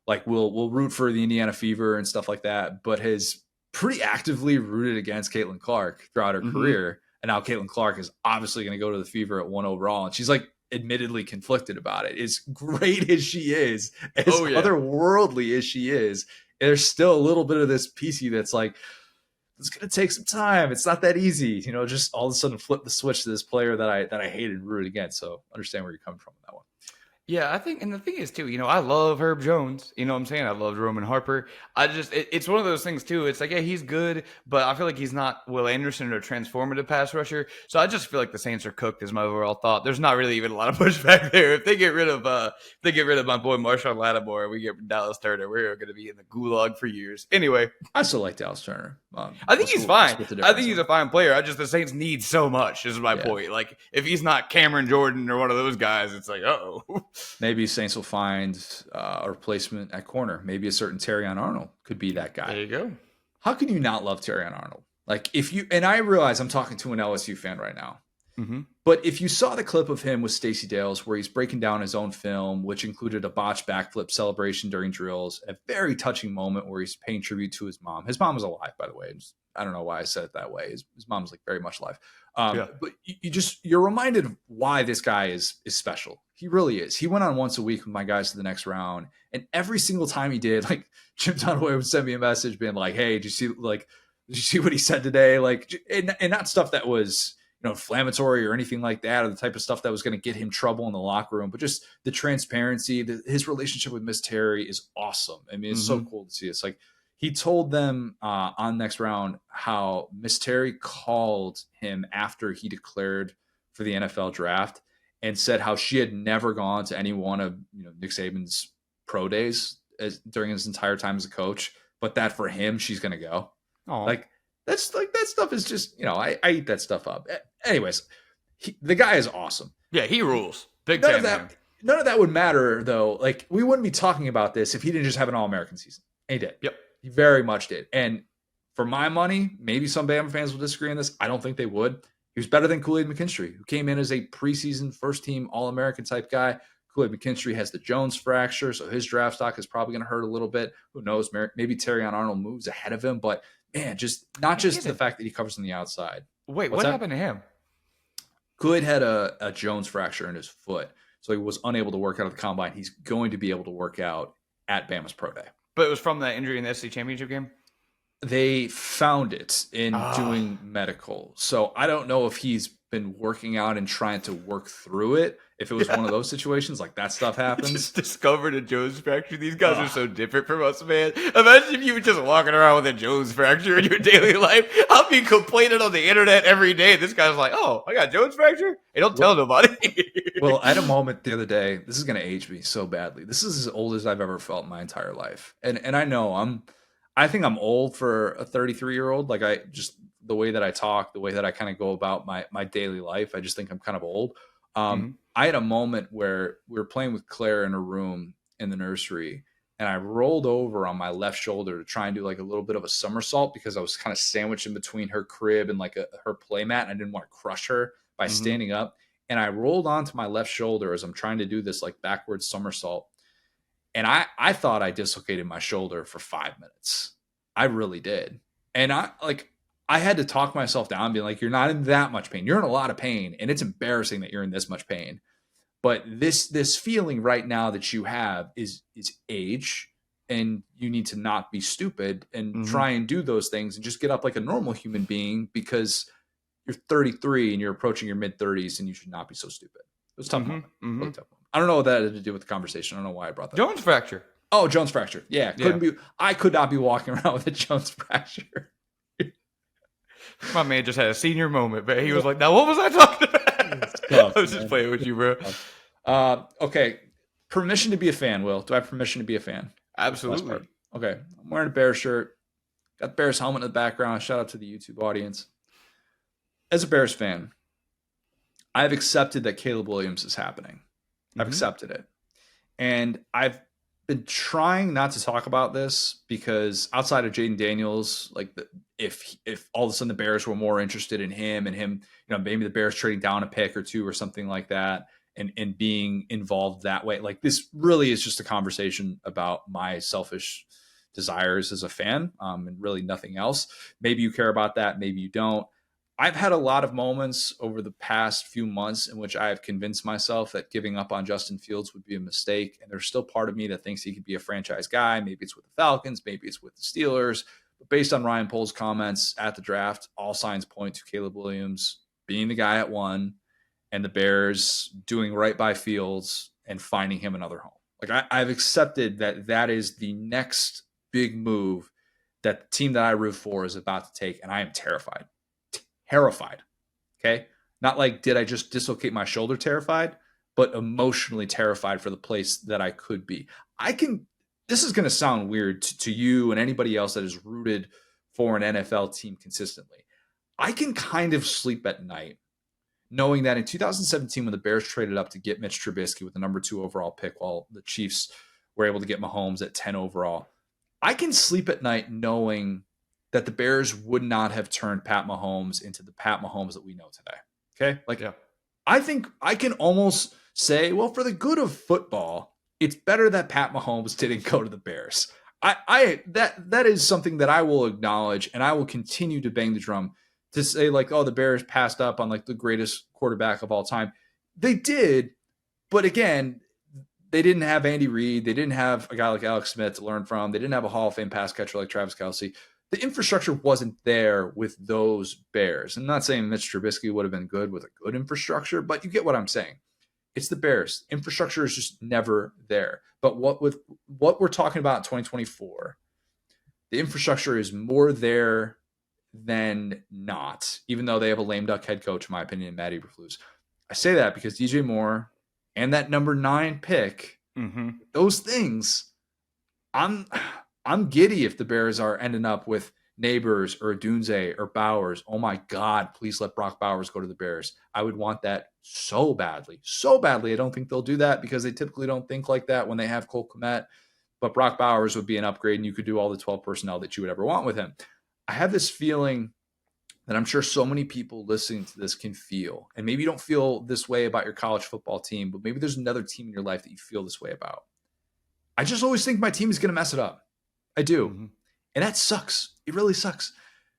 like we'll root for the Indiana Fever and stuff like that, but has pretty actively rooted against Caitlin Clark throughout her career. And now Caitlin Clark is obviously going to go to the Fever at 1 overall. And she's like admittedly conflicted about it. As great as she is, as otherworldly as she is, there's still a little bit of this PC that's like, it's going to take some time. It's not that easy, just all of a sudden flip the switch to this player that I hated and rooted against. So understand where you're coming from with that one. Yeah, I think, and the thing is too, I love Herb Jones. You know what I'm saying? I love Roman Harper. It's one of those things too. It's like, yeah, he's good, but I feel like he's not Will Anderson or a transformative pass rusher. So I just feel like the Saints are cooked, is my overall thought. There's not really even a lot of pushback there. If they get rid of, my boy Marshawn Lattimore, we get Dallas Turner, we're going to be in the gulag for years. Anyway, I still like Dallas Turner. I think he's fine. I think he's a fine player. The Saints need so much. Is my point. Like if he's not Cameron Jordan or one of those guys, it's like, oh. Maybe Saints will find a replacement at corner. Maybe a certain Terrion Arnold could be that guy. There you go. How can you not love Terrion Arnold? Like and I realize I'm talking to an LSU fan right now, but if you saw the clip of him with Stacey Dales where he's breaking down his own film, which included a botched backflip celebration during drills, a very touching moment where he's paying tribute to his mom. His mom was alive, by the way. I don't know why I said it that way. His mom's like very much alive. But you're reminded of why this guy is special. He really is. He went on once a week with my guys to the next round, and every single time he did, like Jim Dunaway would send me a message being like, "Hey, did you see what he said today?" Like, and not stuff that was inflammatory or anything like that, or the type of stuff that was going to get him trouble in the locker room, but just the transparency. His relationship with Miss Terry is awesome. I mean, it's so cool to see. It's like he told them on next round how Miss Terry called him after he declared for the NFL draft and said how she had never gone to any one of Nick Saban's pro days during his entire time as a coach, but that for him she's going to go. Aww. Like that stuff is just I eat that stuff up. Anyways, the guy is awesome. Yeah, he rules. Big fan. None of that would matter though. Like we wouldn't be talking about this if he didn't just have an All-American season. And he did. Yep. He very much did. And for my money, maybe some Bama fans will disagree on this. I don't think they would. He was better than Kool-Aid McKinstry, who came in as a preseason first-team All-American type guy. Kool-Aid McKinstry has the Jones fracture, so his draft stock is probably going to hurt a little bit. Who knows? Maybe Terrion Arnold moves ahead of him, but man, not just the fact that he covers on the outside. Wait, what happened to him? Kool-Aid had a Jones fracture in his foot, so he was unable to work out at the combine. He's going to be able to work out at Bama's Pro Day. But it was from that injury in the SEC championship game? They found it in doing medical. So I don't know if he's been working out and trying to work through it. If it was one of those situations, like that stuff happens. Just discovered a Jones fracture. These guys are so different from us, man. Imagine if you were just walking around with a Jones fracture in your daily life. I'll be complaining on the internet every day. This guy's like, oh, I got Jones fracture? Hey, don't tell nobody. Well, I had a moment the other day. This is going to age me so badly. This is as old as I've ever felt in my entire life. And I know I think I'm old for a 33-year-old. Like the way that I talk, the way that I kind of go about my daily life, I just think I'm kind of old. I had a moment where we were playing with Claire in a room in the nursery, and I rolled over on my left shoulder to try and do like a little bit of a somersault because I was kind of sandwiched in between her crib and like her play mat, and I didn't want to crush her by standing up. And I rolled onto my left shoulder as I'm trying to do this like backwards somersault. And I thought I dislocated my shoulder for 5 minutes. I really did. And I had to talk myself down, being like, you're not in that much pain. You're in a lot of pain, and it's embarrassing that you're in this much pain. But this feeling right now that you have is age, and you need to not be stupid and try and do those things and just get up like a normal human being, because you're 33 and you're approaching your mid 30s, and you should not be so stupid. It was a tough moment. Really tough moment. I don't know what that had to do with the conversation. I don't know why I brought that Jones up. fracture. Oh, Jones fracture. Yeah, I could not be walking around with a Jones fracture. My man just had a senior moment, but he was like, "Now, what was I talking about?" Tough, I was just playing with you, bro. Okay. Permission to be a fan, Will. Do I have permission to be a fan? Absolutely. Okay. I'm wearing a Bears shirt. Got the Bears helmet in the background. Shout out to the YouTube audience. As a Bears fan, I've accepted that Caleb Williams is happening. I've accepted it. And I've been trying not to talk about this, because outside of Jayden Daniels, like if all of a sudden the Bears were more interested in him, maybe the Bears trading down a pick or two or something like that, and being involved that way, like this really is just a conversation about my selfish desires as a fan, and really nothing else. Maybe you care about that, maybe you don't. I've had a lot of moments over the past few months in which I have convinced myself that giving up on Justin Fields would be a mistake. And there's still part of me that thinks he could be a franchise guy. Maybe it's with the Falcons, maybe it's with the Steelers. But based on Ryan Pohl's comments at the draft, all signs point to Caleb Williams being the guy at 1, and the Bears doing right by Fields and finding him another home. Like I've accepted that is the next big move that the team that I root for is about to take. And I am terrified. Okay. Not like, did I just dislocate my shoulder terrified, but emotionally terrified for the place that I could be. This is going to sound weird to you and anybody else that is rooted for an NFL team consistently. I can kind of sleep at night knowing that in 2017, when the Bears traded up to get Mitch Trubisky with the number 2 overall pick, while the Chiefs were able to get Mahomes at 10 overall, I can sleep at night knowing that the Bears would not have turned Pat Mahomes into the Pat Mahomes that we know today. Okay? I think I can almost say, well, for the good of football, it's better that Pat Mahomes didn't go to the Bears. That is something that I will acknowledge, and I will continue to bang the drum to say, like, oh, the Bears passed up on like the greatest quarterback of all time. They did, but again, they didn't have Andy Reid. They didn't have a guy like Alex Smith to learn from. They didn't have a Hall of Fame pass catcher like Travis Kelce. The infrastructure wasn't there with those Bears. I'm not saying Mitch Trubisky would have been good with a good infrastructure, but you get what I'm saying. It's the Bears. Infrastructure is just never there. But what we're talking about in 2024, the infrastructure is more there than not, even though they have a lame duck head coach, in my opinion, Matt Eberflus. I say that because DJ Moore and that number 9 pick, those things, I'm giddy if the Bears are ending up with Nabers or Dunze or Bowers. Oh my God, please let Brock Bowers go to the Bears. I would want that so badly. So badly. I don't think they'll do that because they typically don't think like that when they have Cole Kmet. But Brock Bowers would be an upgrade, and you could do all the 12 personnel that you would ever want with him. I have this feeling that I'm sure so many people listening to this can feel. And maybe you don't feel this way about your college football team, but maybe there's another team in your life that you feel this way about. I just always think my team is going to mess it up. I do. And that sucks. It really sucks.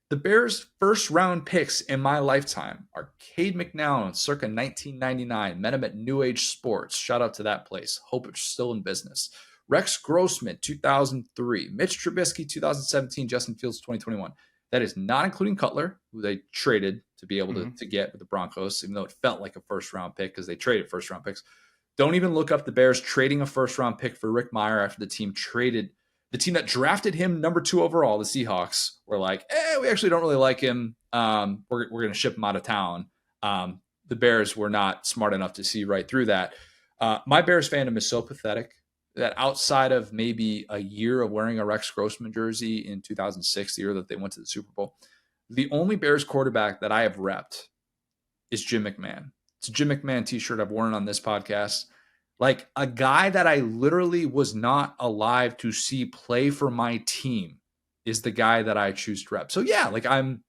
The Bears' first round picks in my lifetime are Cade McNown, circa 1999. Met him at New Age Sports. Shout out to that place. Hope it's still in business. Rex Grossman, 2003. Mitch Trubisky, 2017. Justin Fields, 2021. That is not including Cutler, who they traded to be able to get with the Broncos, even though it felt like a first round pick because they traded first round picks. Don't even look up the Bears trading a first round pick for Rick Meyer after the team that drafted him number 2 overall, the Seahawks, were like, we actually don't really like him. We're going to ship him out of town. The Bears were not smart enough to see right through that. My Bears fandom is so pathetic that outside of maybe a year of wearing a Rex Grossman jersey in 2006, the year that they went to the Super Bowl, the only Bears quarterback that I have repped is Jim McMahon. It's a Jim McMahon t-shirt I've worn on this podcast. Like a guy that I literally was not alive to see play for my team is the guy that I choose to rep. So yeah, like I'm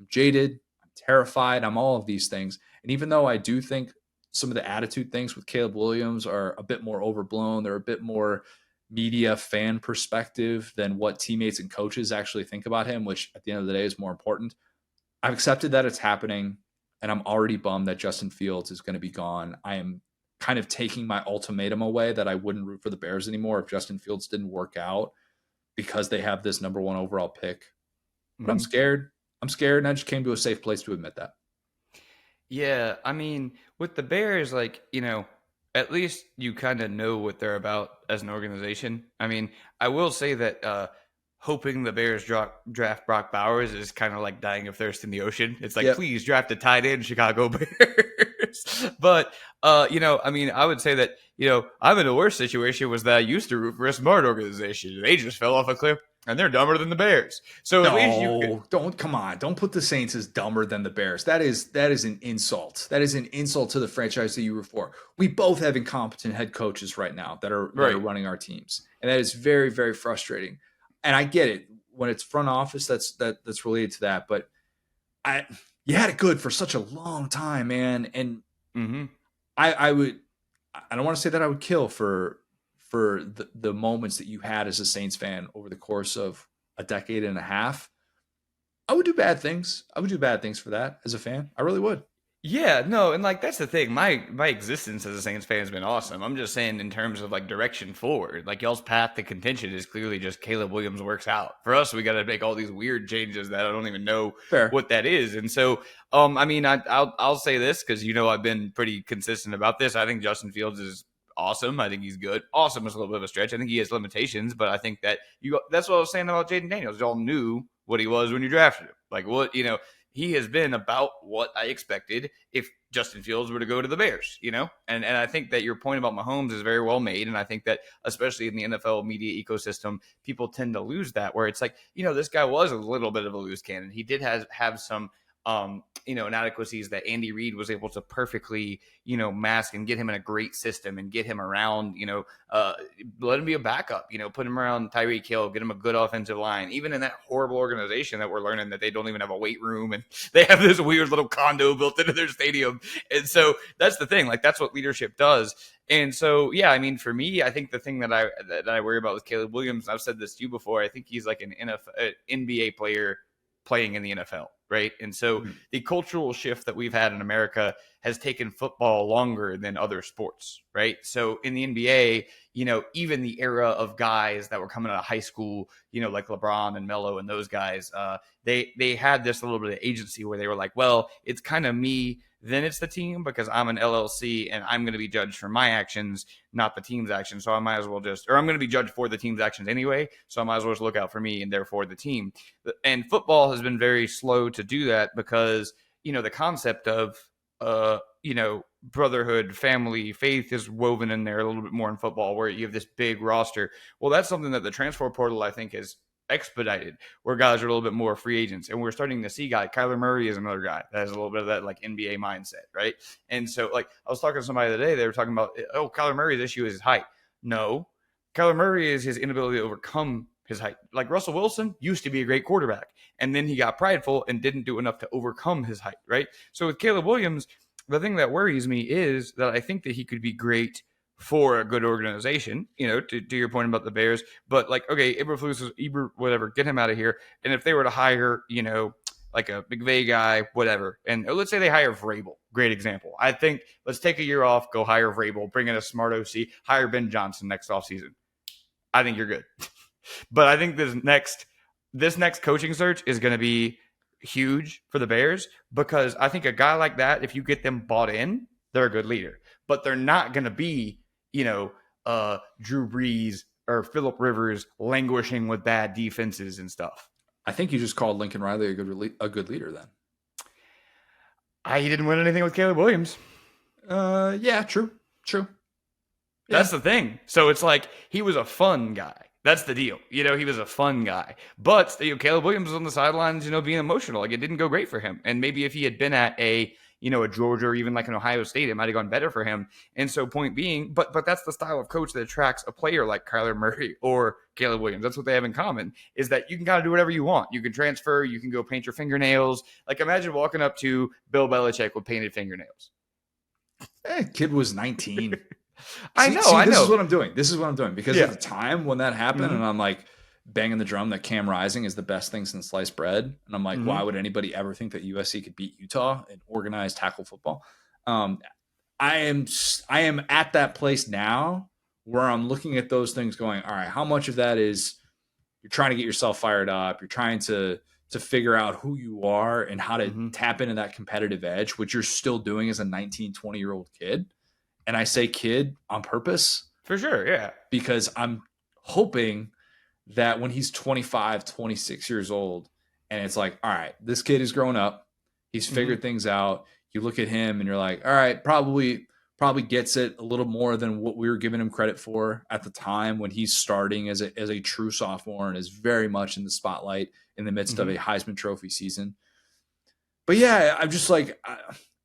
jaded, I'm terrified, I'm all of these things. And even though I do think some of the attitude things with Caleb Williams are a bit more overblown, they're a bit more media fan perspective than what teammates and coaches actually think about him, which at the end of the day is more important. I've accepted that it's happening, and I'm already bummed that Justin Fields is going to be gone. I am kind of taking my ultimatum away that I wouldn't root for the Bears anymore if Justin Fields didn't work out because they have this number 1 overall pick. But I'm scared. I'm scared, and I just came to a safe place to admit that. Yeah, I mean, with the Bears, like, at least you kind of know what they're about as an organization. I mean, I will say that hoping the Bears draft Brock Bowers is kind of like dying of thirst in the ocean. It's like, please draft a tight end, Chicago Bears. But, I mean, I would say that, I'm in a worse situation was that I used to root for a smart organization. They just fell off a cliff. And they're dumber than the Bears. So at least you don't put the Saints as dumber than the Bears. That is an insult. That is an insult to the franchise that you root for. We both have incompetent head coaches right now that are running our teams, and that is very, very frustrating. And I get it when it's front office that's related to that, but you had it good for such a long time, man. And I don't want to say that I would kill for the moments that you had as a Saints fan over the course of a decade and a half. I would do bad things. I would do bad things for that as a fan. I really would. Yeah, no, and like that's the thing. My existence as a Saints fan has been awesome. I'm just saying in terms of like direction forward. Like y'all's path to contention is clearly just Caleb Williams works out. For us, we got to make all these weird changes that I don't even know what that is. And so, I mean, I'll say this because I've been pretty consistent about this. I think Justin Fields is awesome. I think he's good. Awesome is a little bit of a stretch. I think he has limitations, but I think that that's what I was saying about Jayden Daniels. Y'all knew what he was when you drafted him. Like he has been about what I expected if Justin Fields were to go to the Bears, and I think that your point about Mahomes is very well made. And I think that especially in the NFL media ecosystem, people tend to lose that where it's like, this guy was a little bit of a loose cannon. He did have some inadequacies that Andy Reid was able to perfectly, mask and get him in a great system and get him around, let him be a backup, put him around Tyreek Hill, get him a good offensive line, even in that horrible organization that we're learning that they don't even have a weight room and they have this weird little condo built into their stadium. And so that's the thing, like that's what leadership does. And so, yeah, I mean, for me, I think the thing that I worry about with Caleb Williams, I've said this to you before, I think he's like an NBA player playing in the NFL, right? And so the cultural shift that we've had in America has taken football longer than other sports, right? So in the NBA, even the era of guys that were coming out of high school, like LeBron and Melo and those guys, they had this little bit of agency where they were like, well, it's kind of me, then it's the team because I'm an LLC and I'm going to be judged for my actions, not the team's actions. So I might as well I'm going to be judged for the team's actions anyway. So I might as well just look out for me and therefore the team. And football has been very slow to do that because, the concept of, brotherhood, family, faith is woven in there a little bit more in football where you have this big roster. Well, that's something that the transfer portal, I think, is expedited where guys are a little bit more free agents, and we're starting to see Kyler Murray is another guy that has a little bit of that like NBA mindset, right? And so like I was talking to somebody today, they were talking about, Kyler Murray's issue is his height. No, Kyler Murray is his inability to overcome his height. Like Russell Wilson used to be a great quarterback, and then he got prideful and didn't do enough to overcome his height, right? So with Caleb Williams, the thing that worries me is that I think that he could be great for a good organization, to your point about the Bears. But like, okay, Eberflus, whatever, get him out of here. And if they were to hire, like a McVay guy, whatever, and let's say they hire Vrabel, great example. I think let's take a year off, go hire Vrabel, bring in a smart OC, hire Ben Johnson next offseason. I think you're good. But I think this next coaching search is going to be huge for the Bears because I think a guy like that, if you get them bought in, they're a good leader. But they're not going to be, Drew Brees or Phillip Rivers languishing with bad defenses and stuff. I think you just called Lincoln Riley a good leader then. He didn't win anything with Caleb Williams. Yeah, true. That's the thing. So it's like he was a fun guy. That's the deal. He was a fun guy. But Caleb Williams was on the sidelines, being emotional. Like it didn't go great for him. And maybe if he had been at a Georgia or even like an Ohio State, it might have gone better for him. And so point being, but that's the style of coach that attracts a player like Kyler Murray or Caleb Williams. That's what they have in common is that you can kind of do whatever you want. You can transfer, you can go paint your fingernails. Like imagine walking up to Bill Belichick with painted fingernails. Kid was 19. I See, know. this is what I'm doing. Because at Yeah. the time when that happened, and I'm like banging the drum that Cam Rising is the best thing since sliced bread, and I'm like, why would anybody ever think that USC could beat Utah in organized tackle football? I am at that place now where I'm looking at those things going, all right, how much of that is you're trying to get yourself fired up, you're trying to figure out who you are and how to tap into that competitive edge, which you're still doing as a 19, 20-year-old kid. And I say kid on purpose. For sure, yeah. Because I'm hoping that when he's 25, 26 years old, and it's like, all right, this kid is grown up. He's figured things out. You look at him and you're like, all right, probably gets it a little more than what we were giving him credit for at the time when he's starting as a true sophomore and is very much in the spotlight in the midst of a Heisman Trophy season. But yeah, I'm just like,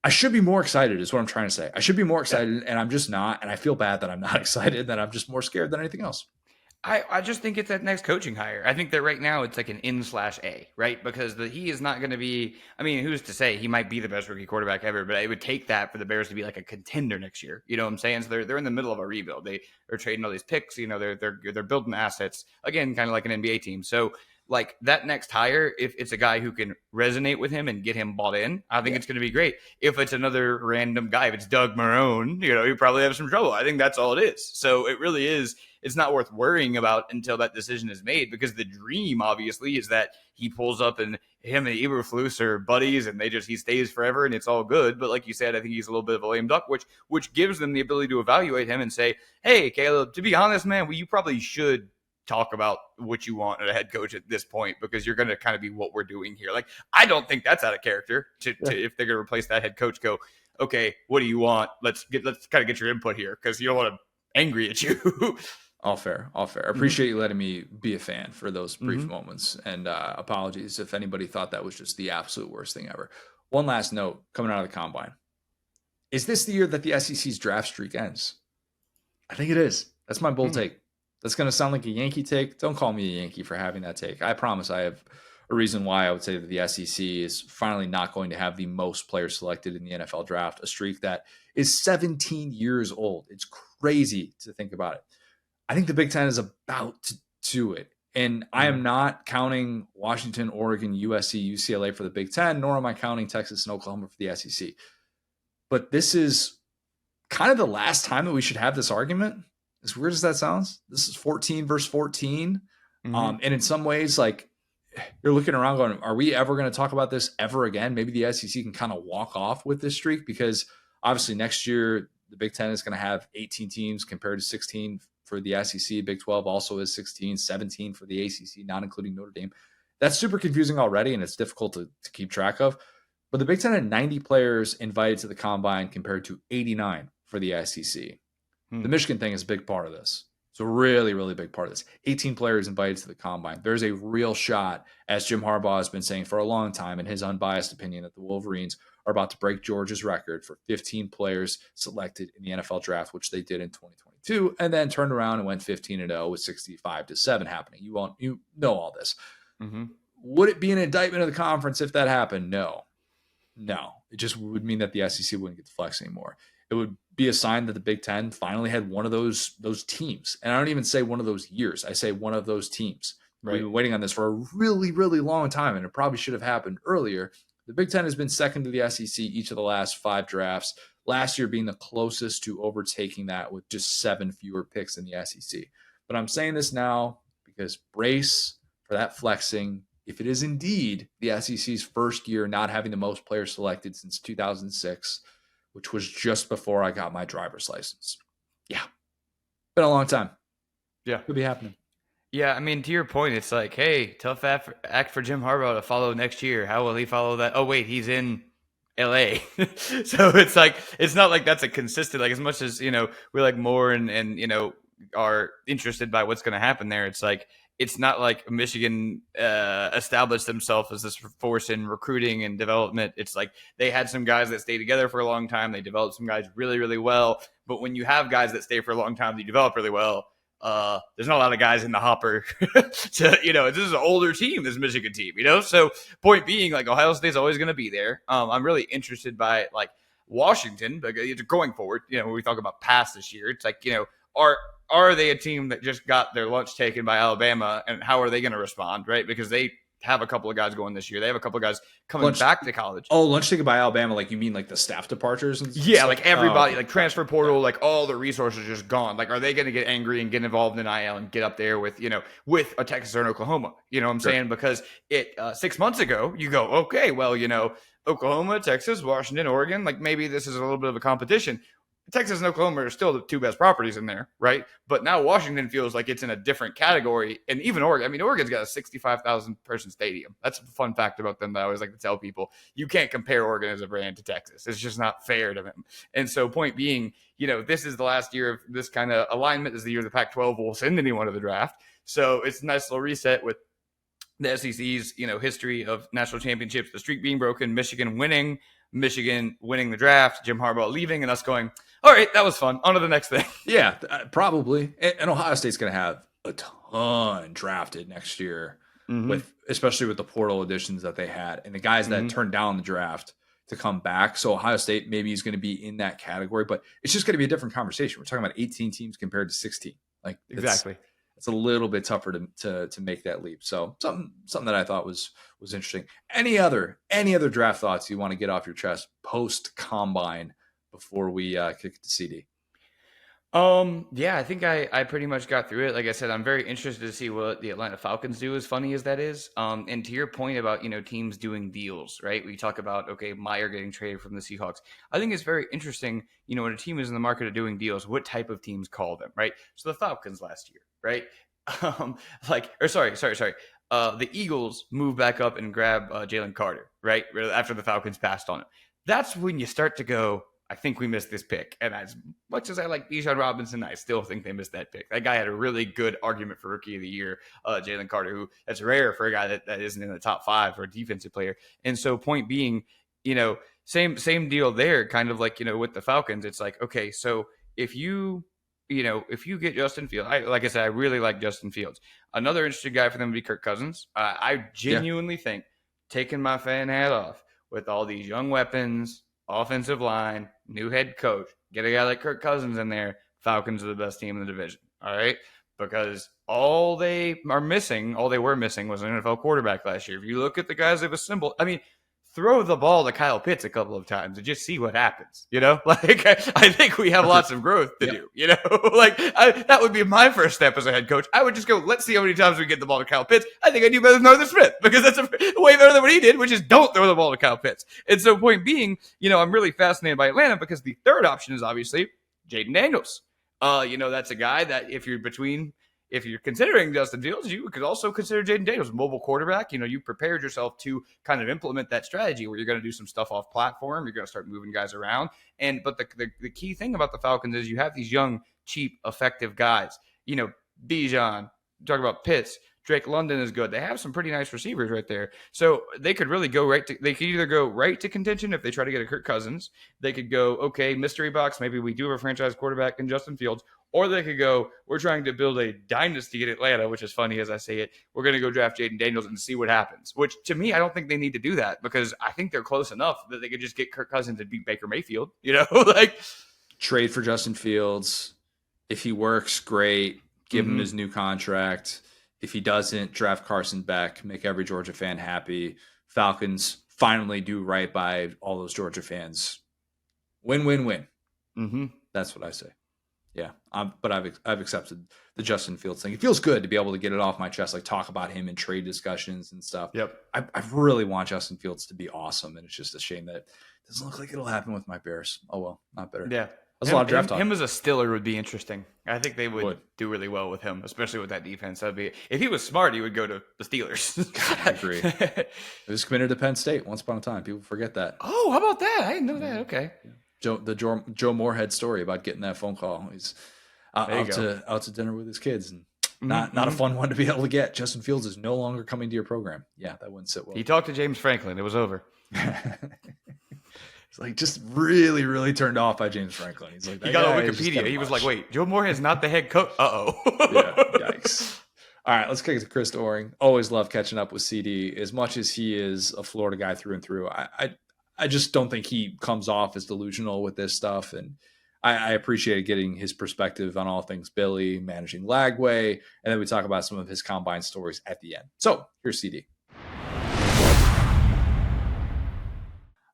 I should be more excited is what I'm trying to say. I should be more excited, and I'm just not. And I feel bad that I'm not excited, that I'm just more scared than anything else. I just think it's that next coaching hire. I think that right now it's like an N/A, right? Because he is not going to be, I mean, who's to say he might be the best rookie quarterback ever, but it would take that for the Bears to be like a contender next year. You know what I'm saying? So they're in the middle of a rebuild. They're trading all these picks, they're building assets, again, kind of like an NBA team. So like that next hire, if it's a guy who can resonate with him and get him bought in, I think it's going to be great. If it's another random guy, if it's Doug Marrone, you probably have some trouble. I think that's all it is. So it really is. It's not worth worrying about until that decision is made, because the dream obviously is that he pulls up and him and Eberflus are buddies and he stays forever and it's all good. But like you said, I think he's a little bit of a lame duck, which gives them the ability to evaluate him and say, hey, Caleb, to be honest, man, you probably should talk about what you want at a head coach at this point, because you're going to kind of be what we're doing here. Like, I don't think that's out of character to if they're going to replace that head coach, go, okay, what do you want? Let's kind of get your input here, because you don't want to angry at you. All fair. I appreciate you letting me be a fan for those brief moments, and apologies if anybody thought that was just the absolute worst thing ever. One last note coming out of the combine. Is this the year that the SEC's draft streak ends? I think it is. That's my bold take. That's going to sound like a Yankee take. Don't call me a Yankee for having that take. I promise I have a reason why I would say that the SEC is finally not going to have the most players selected in the NFL draft, a streak that is 17 years old. It's crazy to think about it. I think the Big Ten is about to do it. And I am not counting Washington, Oregon, USC, UCLA for the Big Ten, nor am I counting Texas and Oklahoma for the SEC. But this is kind of the last time that we should have this argument. As weird as that sounds, this is 14 versus 14. And in some ways, like, you're looking around going, are we ever going to talk about this ever again? Maybe the SEC can kind of walk off with this streak, because obviously next year the Big Ten is going to have 18 teams compared to 16 for the SEC. Big 12 also is 16, 17 for the ACC, not including Notre Dame. That's super confusing already, and it's difficult to keep track of. But the Big Ten had 90 players invited to the combine compared to 89 for the SEC. The Michigan thing is a big part of this. It's a really, really big part of this. 18 players invited to the combine. There's a real shot, as Jim Harbaugh has been saying for a long time in his unbiased opinion, that the Wolverines are about to break Georgia's record for 15 players selected in the NFL draft, which they did in 2022, and then turned around and went 15-0 with 65-7 happening. You know all this. Would it be an indictment of the conference if that happened? No. It just would mean that the SEC wouldn't get to flex anymore. It would be a sign that the Big Ten finally had one of those teams. And I don't even say one of those years. I say one of those teams. Right. We've been waiting on this for a really, really long time, and it probably should have happened earlier. The Big Ten has been second to the SEC each of the last 5 drafts, last year being the closest to overtaking that with just 7 fewer picks in the SEC. But I'm saying this now because brace for that flexing. If it is indeed the SEC's first year not having the most players selected since 2006, which was just before I got my driver's license. Yeah. Been a long time. Yeah. Could be happening. Yeah, I mean, to your point, it's like, hey, tough act for Jim Harbaugh to follow next year. How will he follow that? Oh, wait, he's in LA. So it's like, it's not like that's a consistent, like, as much as, we're like more and are interested by what's going to happen there. It's like, it's not like Michigan established themselves as this force in recruiting and development. It's like they had some guys that stayed together for a long time. They developed some guys really, really well. But when you have guys that stay for a long time, they develop really well. There's not a lot of guys in the hopper to, this is an older team, this Michigan team, So point being, like, Ohio State's always going to be there. I'm really interested by, like, Washington, but going forward, when we talk about past this year, it's like, are they a team that just got their lunch taken by Alabama, and how are they going to respond, right? Because they have a couple of guys going this year. They have a couple of guys coming back to college. Oh, lunch taken by Alabama, like you mean like the staff departures and stuff? Yeah, like everybody, like transfer portal, like all the resources just gone. Like, are they going to get angry and get involved in IL and get up there with, with a Texas or an Oklahoma? You know what I'm saying? Because 6 months ago, you go, okay, well, Oklahoma, Texas, Washington, Oregon, like maybe this is a little bit of a competition. Texas and Oklahoma are still the two best properties in there, right? But now Washington feels like it's in a different category. And even Oregon, I mean, Oregon's got a 65,000 person stadium. That's a fun fact about them that I always like to tell people. You can't compare Oregon as a brand to Texas. It's just not fair to them. And so point being, this is the last year of this kind of alignment. This is the year the Pac-12 will send anyone to the draft. So it's a nice little reset with the SEC's, history of national championships, the streak being broken, Michigan winning the draft, Jim Harbaugh leaving, and us going, all right, that was fun. On to the next thing. Yeah, probably. And Ohio State's going to have a ton drafted next year, especially with the portal additions that they had and the guys that turned down the draft to come back. So Ohio State maybe is going to be in that category, but it's just going to be a different conversation. We're talking about 18 teams compared to 16. Like exactly. It's a little bit tougher to make that leap. So something that I thought was interesting. Any other draft thoughts you want to get off your chest post combine before we kick it to CD? Yeah, I think I pretty much got through it. Like I said, I'm very interested to see what the Atlanta Falcons do, as funny as that is. And to your point about, teams doing deals, right? We talk about, okay, Meyer getting traded from the Seahawks. I think it's very interesting, when a team is in the market of doing deals, what type of teams call them, right? So the Falcons last year, right? The Eagles move back up and grab Jalen Carter, right? After the Falcons passed on him. That's when you start to go, I think we missed this pick. And as much as I like Bijan Robinson, I still think they missed that pick. That guy had a really good argument for Rookie of the Year, Jalen Carter, who that's rare for a guy that isn't in the top 5 for a defensive player. And so point being, same deal there, kind of like, with the Falcons. It's like, okay, so if you get Justin Fields, like I said, I really like Justin Fields. Another interesting guy for them would be Kirk Cousins. I genuinely think, taking my fan hat off, with all these young weapons, offensive line, new head coach, get a guy like Kirk Cousins in there, Falcons are the best team in the division. All right? Because all they were missing was an NFL quarterback last year. If you look at the guys they've assembled, I mean, throw the ball to Kyle Pitts a couple of times and just see what happens. Like I think we have lots of growth to do. Like that would be my first step as a head coach. I would just go, let's see how many times we get the ball to Kyle Pitts. I think I do better than Arthur Smith, because that's way better than what he did, which is don't throw the ball to Kyle Pitts. And so point being, I'm really fascinated by Atlanta because the third option is obviously Jayden Daniels. That's a guy that if you're considering Justin Fields, you could also consider Jayden Daniels, mobile quarterback. You prepared yourself to kind of implement that strategy where you're going to do some stuff off platform. You're going to start moving guys around. But the key thing about the Falcons is you have these young, cheap, effective guys. Bijan, talk about Pitts. Drake London is good. They have some pretty nice receivers right there. So they could really they could either go right to contention if they try to get a Kirk Cousins. They could go, okay, mystery box. Maybe we do have a franchise quarterback in Justin Fields. Or they could go, we're trying to build a dynasty in Atlanta, which is funny as I say it. We're going to go draft Jayden Daniels and see what happens. Which, to me, I don't think they need to do that because I think they're close enough that they could just get Kirk Cousins and beat Baker Mayfield. Like trade for Justin Fields. If he works, great. Give him his new contract. If he doesn't, draft Carson Beck. Make every Georgia fan happy. Falcons finally do right by all those Georgia fans. Win, win, win. That's what I say. Yeah, but I've accepted the Justin Fields thing. It feels good to be able to get it off my chest, like talk about him in trade discussions and stuff. Yep. I really want Justin Fields to be awesome, and it's just a shame that it doesn't look like it'll happen with my Bears. Oh well, not better. Yeah. That's a lot of draft talk. Him as a Stiller would be interesting. I think they would do really well with him, especially with that defense. If he was smart, he would go to the Steelers. God, I agree. He was committed to Penn State once upon a time. People forget that. Oh, how about that? I didn't know that. Okay. Joe Moorhead story about getting that phone call. He's out to dinner with his kids, and not a fun one to be able to get. Justin Fields is no longer coming to your program. Yeah, that wouldn't sit well. He talked to James Franklin. It was over. He's like just really, really turned off by James Franklin. He's like, he got on Wikipedia. He was like, wait, Joe Moorhead's not the head coach. Yikes. All right, let's kick it to Chris Doering. Always love catching up with CD. As much as he is a Florida guy through and through, I just don't think he comes off as delusional with this stuff. And I appreciated getting his perspective on all things Billy, managing Lagway, and then we talk about some of his combine stories at the end. So here's CD.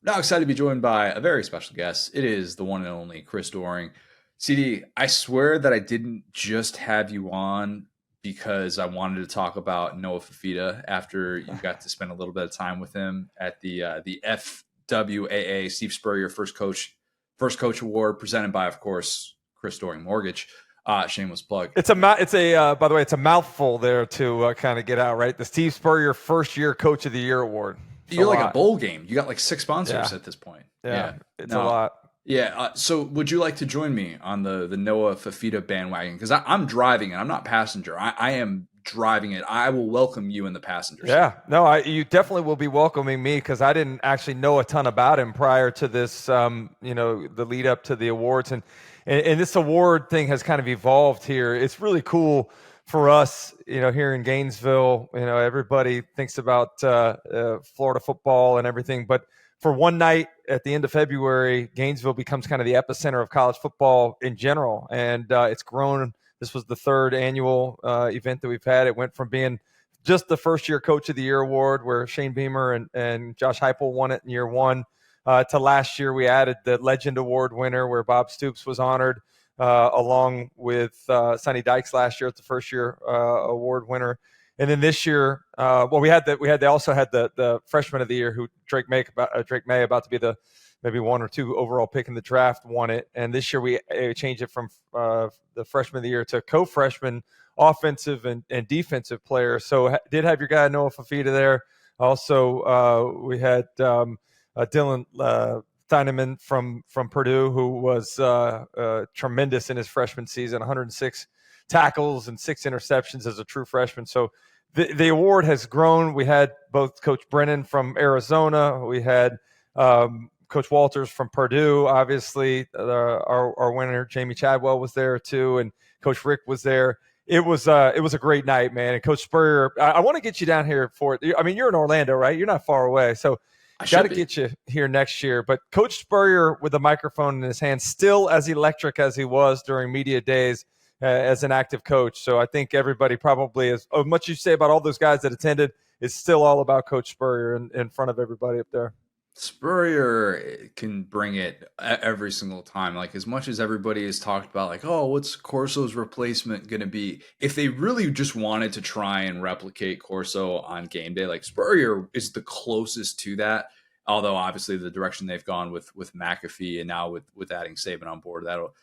Now excited to be joined by a very special guest. It is the one and only Chris Doering. CD, I swear that I didn't just have you on because I wanted to talk about Noah Fifita after you got to spend a little bit of time with him at the FWAA Steve Spurrier First Coach Award, presented by, of course, Chris Doering Mortgage. Shameless plug. It's by the way, it's a mouthful there to kind of get out, right? The Steve Spurrier First Year Coach of the Year Award. You're like a bowl game. You got like 6 sponsors at this point. Yeah. It's a lot. Yeah. So would you like to join me on the Noah Fifita bandwagon? Because I'm driving it. I'm not passenger. I am driving it. I will welcome you in the passenger seat. Yeah. No, you definitely will be welcoming me because I didn't actually know a ton about him prior to this, the lead up to the awards. And this award thing has kind of evolved here. It's really cool for us, here in Gainesville. Everybody thinks about Florida football and everything, but for one night at the end of February, Gainesville becomes kind of the epicenter of college football in general, and it's grown. This was the third annual event that we've had. It went from being just the First Year Coach of the Year award, where Shane Beamer and Josh Heupel won it in year one, to last year we added the Legend Award winner, where Bob Stoops was honored, along with Sonny Dykes last year as the First Year award winner. And then this year, they also had the Freshman of the Year, who Drake May, about to be the maybe 1 or 2 overall pick in the draft, won it. And this year we changed it from the Freshman of the Year to co-freshman offensive and defensive players. So did have your guy Noah Fifita there. Also, we had Dylan Theineman from Purdue, who was tremendous in his freshman season, 106 tackles and 6 interceptions as a true freshman. So the award has grown. We had both Coach Brennan from Arizona. We had Coach Walters from Purdue. Obviously, our winner, Jamie Chadwell, was there too, and Coach Rick was there. It was a great night, man. And Coach Spurrier, I want to get you down here for it. I mean, you're in Orlando, right? You're not far away, so got to get you here next year. But Coach Spurrier with the microphone in his hand, still as electric as he was during media days as an active coach. So I think everybody probably, as much as you say about all those guys that attended, is still all about Coach Spurrier in front of everybody up there. Spurrier can bring it every single time. Like, as much as everybody has talked about, like, oh, what's Corso's replacement going to be? If they really just wanted to try and replicate Corso on game day, like, Spurrier is the closest to that. Although obviously the direction they've gone with McAfee and now with adding Saban on board, that'll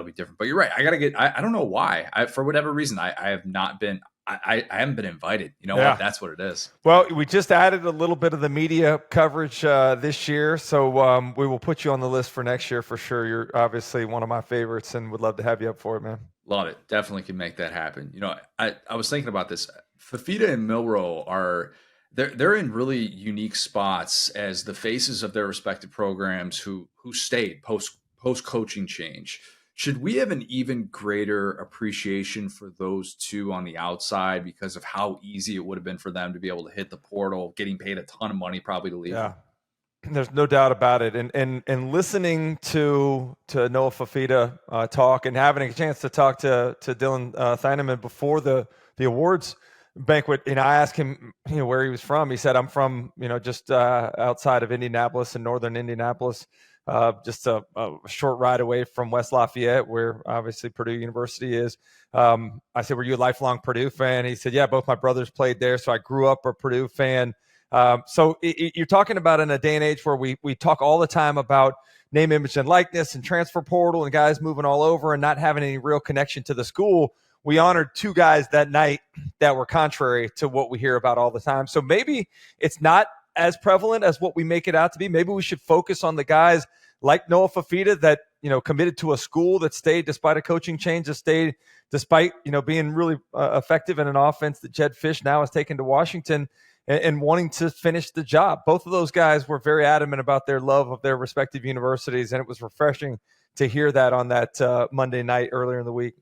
be different. But you're right. I don't know why. For whatever reason, I haven't been invited. You know what? That's what it is. Well, we just added a little bit of the media coverage this year, so we will put you on the list for next year for sure. You're obviously one of my favorites, and would love to have you up for it, man. Love it. Definitely can make that happen. I was thinking about this. Fifita and Milroe they're in really unique spots as the faces of their respective programs who stayed post coaching change. Should we have an even greater appreciation for those two on the outside because of how easy it would have been for them to be able to hit the portal, getting paid a ton of money probably to leave? Yeah, there's no doubt about it. And listening to Noah Fifita talk and having a chance to talk to Dylan Theineman before the awards banquet, I asked him, where he was from. He said, I'm from, just outside of Indianapolis, in northern Indianapolis. Just a short ride away from West Lafayette, where obviously Purdue University is. I said, were you a lifelong Purdue fan? He said, yeah, both my brothers played there, so I grew up a Purdue fan. So you're talking about in a day and age where we talk all the time about name, image, and likeness and transfer portal and guys moving all over and not having any real connection to the school. We honored 2 guys that night that were contrary to what we hear about all the time. So maybe it's not as prevalent as what we make it out to be. Maybe we should focus on the guys like Noah Fifita that, committed to a school, that stayed despite a coaching change, that stayed despite, being really effective in an offense that Jed Fish now has taken to Washington and wanting to finish the job. Both of those guys were very adamant about their love of their respective universities, and it was refreshing to hear that on that Monday night earlier in the week.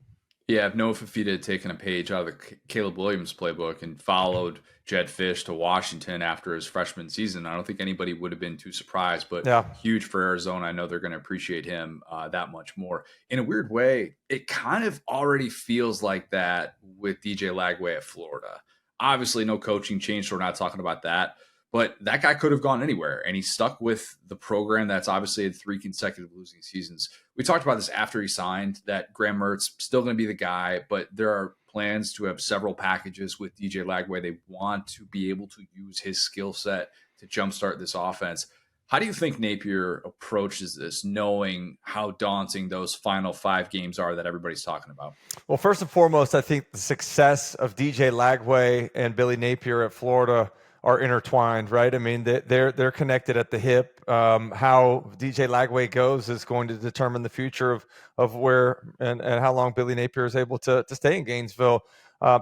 Yeah, if Noah Fafita had taken a page out of the Caleb Williams playbook and followed Jed Fish to Washington after his freshman season, I don't think anybody would have been too surprised. But Yeah. huge for Arizona. I know they're going to appreciate him that much more. In a weird way, it kind of already feels like that with DJ Lagway at Florida. Obviously, no coaching change, so we're not talking about that. But that guy could have gone anywhere, and he stuck with the program that's obviously had 3 consecutive losing seasons. We talked about this after he signed, that Graham Mertz still going to be the guy, but there are plans to have several packages with DJ Lagway. They want to be able to use his skill set to jumpstart this offense. How do you think Napier approaches this, knowing how daunting those final 5 games are that everybody's talking about? Well, first and foremost, I think the success of DJ Lagway and Billy Napier at Florida are intertwined, right? I mean, they're connected at the hip. How DJ Lagway goes is going to determine the future of where and how long Billy Napier is able to stay in Gainesville.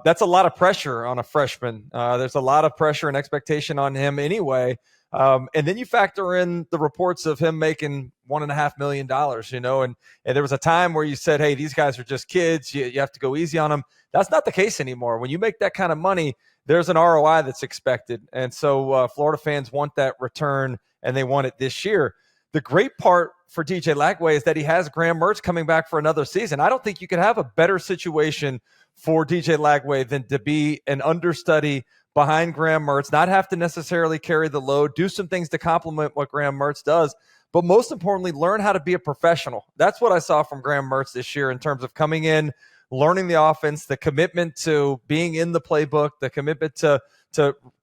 That's a lot of pressure on a freshman. There's a lot of pressure and expectation on him anyway. And then you factor in the reports of him making $1.5 million, and there was a time where you said, hey, these guys are just kids. You have to go easy on them. That's not the case anymore. When you make that kind of money, there's an ROI that's expected. And so Florida fans want that return, and they want it this year. The great part for DJ Lagway is that he has Graham Mertz coming back for another season. I don't think you could have a better situation for DJ Lagway than to be an understudy behind Graham Mertz, not have to necessarily carry the load, do some things to complement what Graham Mertz does, but most importantly, learn how to be a professional. That's what I saw from Graham Mertz this year in terms of coming in, learning the offense, the commitment to being in the playbook, the commitment to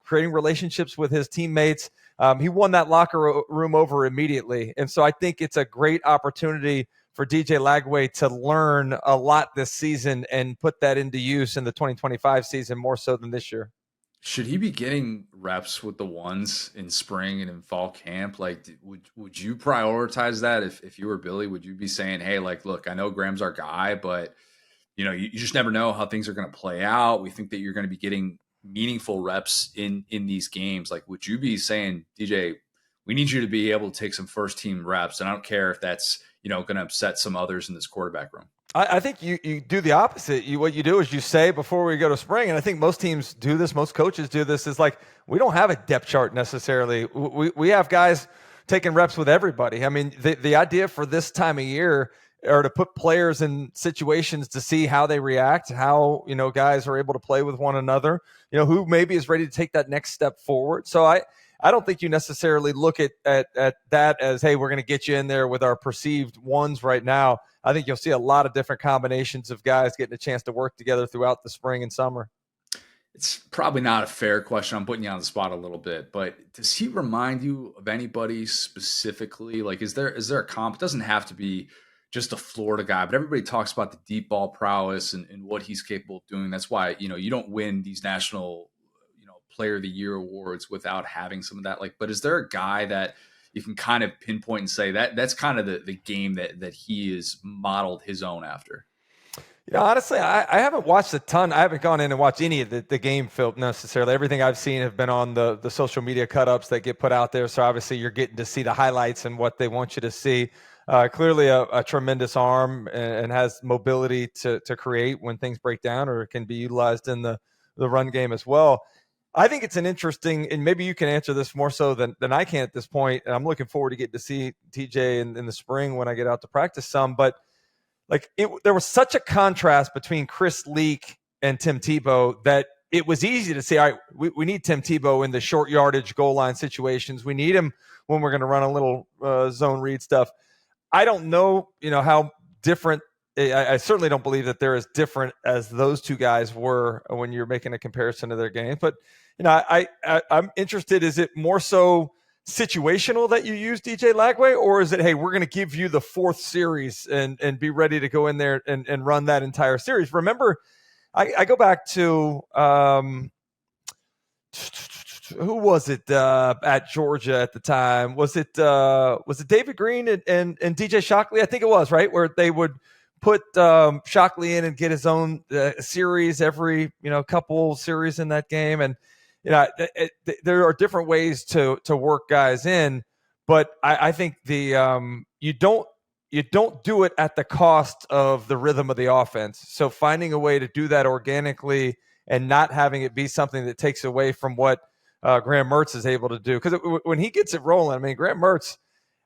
creating relationships with his teammates. He won that locker room over immediately. And so I think it's a great opportunity for DJ Lagway to learn a lot this season and put that into use in the 2025 season more so than this year. Should he be getting reps with the ones in spring and in fall camp? Like, would you prioritize that if you were Billy? Would you be saying, hey, like, look, I know Graham's our guy, but you just never know how things are going to play out. We think that you're going to be getting meaningful reps in these games. Like, would you be saying, DJ, we need you to be able to take some first team reps? And I don't care if that's, going to upset some others in this quarterback room. I think you do the opposite. What you do is you say before we go to spring, and I think most teams do this, most coaches do this, is like, we don't have a depth chart necessarily. We have guys taking reps with everybody. I mean, the idea for this time of year or to put players in situations to see how they react, how, guys are able to play with one another, who maybe is ready to take that next step forward. So I don't think you necessarily look at that as, hey, we're going to get you in there with our perceived ones right now. I think you'll see a lot of different combinations of guys getting a chance to work together throughout the spring and summer. It's probably not a fair question. I'm putting you on the spot a little bit, but does he remind you of anybody specifically? Like, is there a comp? It doesn't have to be just a Florida guy, but everybody talks about the deep ball prowess and what he's capable of doing. That's why, you don't win these national, player of the year awards without having some of that. Like, but is there a guy that you can kind of pinpoint and say that's kind of the game that he has modeled his own after? Honestly, I haven't watched a ton. I haven't gone in and watched any of the game film necessarily. Everything I've seen have been on the social media cut-ups that get put out there. So obviously you're getting to see the highlights and what they want you to see. Clearly a tremendous arm and has mobility to create when things break down, or can be utilized in the run game as well. I think it's an interesting, and maybe you can answer this more so than I can at this point. And I'm looking forward to getting to see TJ in the spring when I get out to practice some. But there was such a contrast between Chris Leak and Tim Tebow that it was easy to say, all right, we need Tim Tebow in the short yardage goal line situations. We need him when we're going to run a little zone read stuff. I don't know, how different. I certainly don't believe that they're as different as those two guys were when you're making a comparison to their games. But, I'm interested. Is it more so situational that you use DJ Lagway, or is it, hey, we're going to give you the 4th series and be ready to go in there and run that entire series? Remember, I go back to who was it at Georgia at the time? Was it David Green and DJ Shockley? I think it was, right, where they would put Shockley in and get his own series every couple series in that game. And there are different ways to work guys in, but I think you don't you don't do it at the cost of the rhythm of the offense. So finding a way to do that organically and not having it be something that takes away from what Graham Mertz is able to do. Because when he gets it rolling, I mean,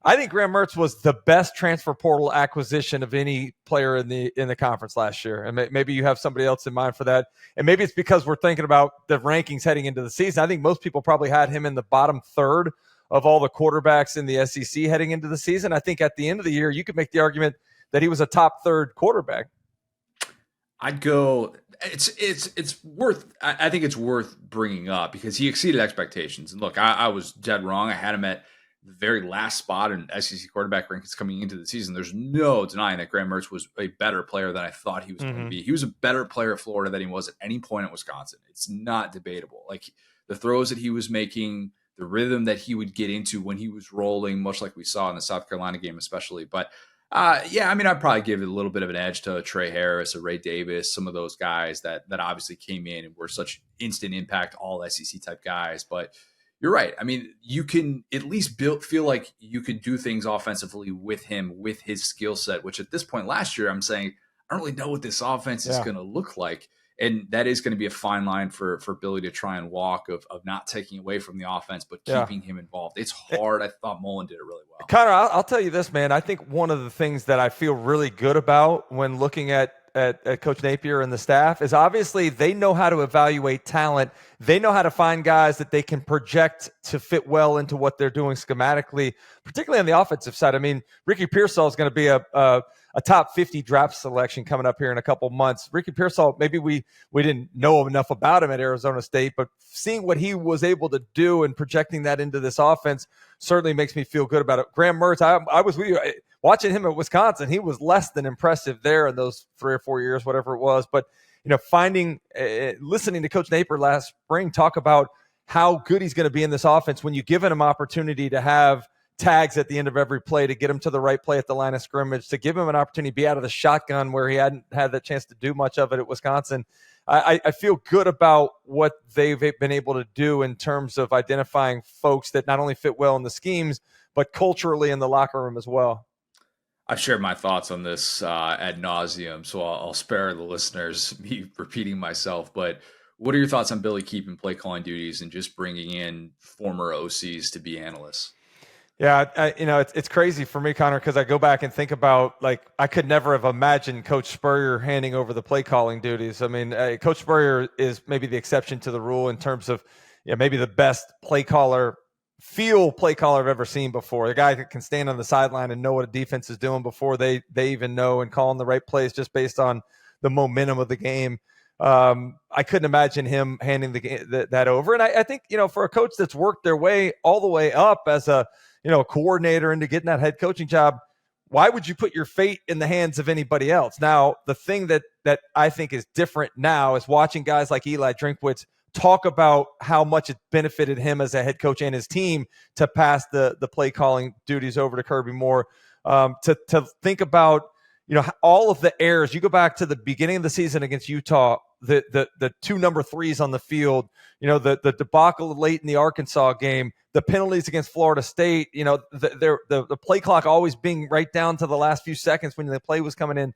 I think Graham Mertz was the best transfer portal acquisition of any player in the conference last year. And maybe you have somebody else in mind for that. And maybe it's because we're thinking about the rankings heading into the season. I think most people probably had him in the bottom third of all the quarterbacks in the SEC heading into the season. I think at the end of the year, you could make the argument that he was a top third quarterback. I'd go. It's worth. I think it's worth bringing up because he exceeded expectations. And look, I was dead wrong. I had him at the very last spot in SEC quarterback rankings coming into the season. There's no denying that Graham Mertz was a better player than I thought he was going to be. He was a better player at Florida than he was at any point at Wisconsin. It's not debatable. Like the throws that he was making, the rhythm that he would get into when he was rolling, much like we saw in the South Carolina game, especially. But yeah, I mean, I'd probably give it a little bit of an edge to Trey Harris or Ray Davis, some of those guys that obviously came in and were such instant impact, all SEC type guys. But you're right. I mean, you can at least feel like you could do things offensively with him, with his skill set, which at this point last year, I'm saying, I don't really know what this offense is going to look like. And that is going to be a fine line for Billy to try and walk of not taking away from the offense, but keeping him involved. It's hard. I thought Mullen did it really well. Connor, I'll tell you this, man. I think one of the things that I feel really good about when looking at Coach Napier and the staff is obviously they know how to evaluate talent. They know how to find guys that they can project to fit well into what they're doing schematically, particularly on the offensive side. I mean, Ricky Pearsall is going to be a top 50 draft selection coming up here in a couple months. Ricky Pearsall, maybe we didn't know enough about him at Arizona State, but seeing what he was able to do and projecting that into this offense certainly makes me feel good about it. Graham Mertz, I was with you. Watching him at Wisconsin, he was less than impressive there in those 3 or 4 years, whatever it was. But, listening to Coach Napier last spring talk about how good he's going to be in this offense when you give him opportunity to have tags at the end of every play, to get him to the right play at the line of scrimmage, to give him an opportunity to be out of the shotgun where he hadn't had the chance to do much of it at Wisconsin. I feel good about what they've been able to do in terms of identifying folks that not only fit well in the schemes, but culturally in the locker room as well. I've shared my thoughts on this ad nauseum, so I'll spare the listeners me repeating myself. But what are your thoughts on Billy keeping play calling duties and just bringing in former OCs to be analysts? Yeah, it's crazy for me, Connor, because I go back and think about, like, I could never have imagined Coach Spurrier handing over the play calling duties. I mean, Coach Spurrier is maybe the exception to the rule in terms of maybe the best play caller I've ever seen before. The guy that can stand on the sideline and know what a defense is doing before they even know, and calling the right plays just based on the momentum of the game. I couldn't imagine him handing that over. And I think, for a coach that's worked their way all the way up as a coordinator into getting that head coaching job, why would you put your fate in the hands of anybody else? Now, the thing that I think is different now is watching guys like Eli Drinkwitz talk about how much it benefited him as a head coach and his team to pass the play calling duties over to Kirby Moore, to think about, all of the errors. You go back to the beginning of the season against Utah, the 2 number 3s on the field, the debacle late in the Arkansas game, the penalties against Florida State, the play clock always being right down to the last few seconds when the play was coming in.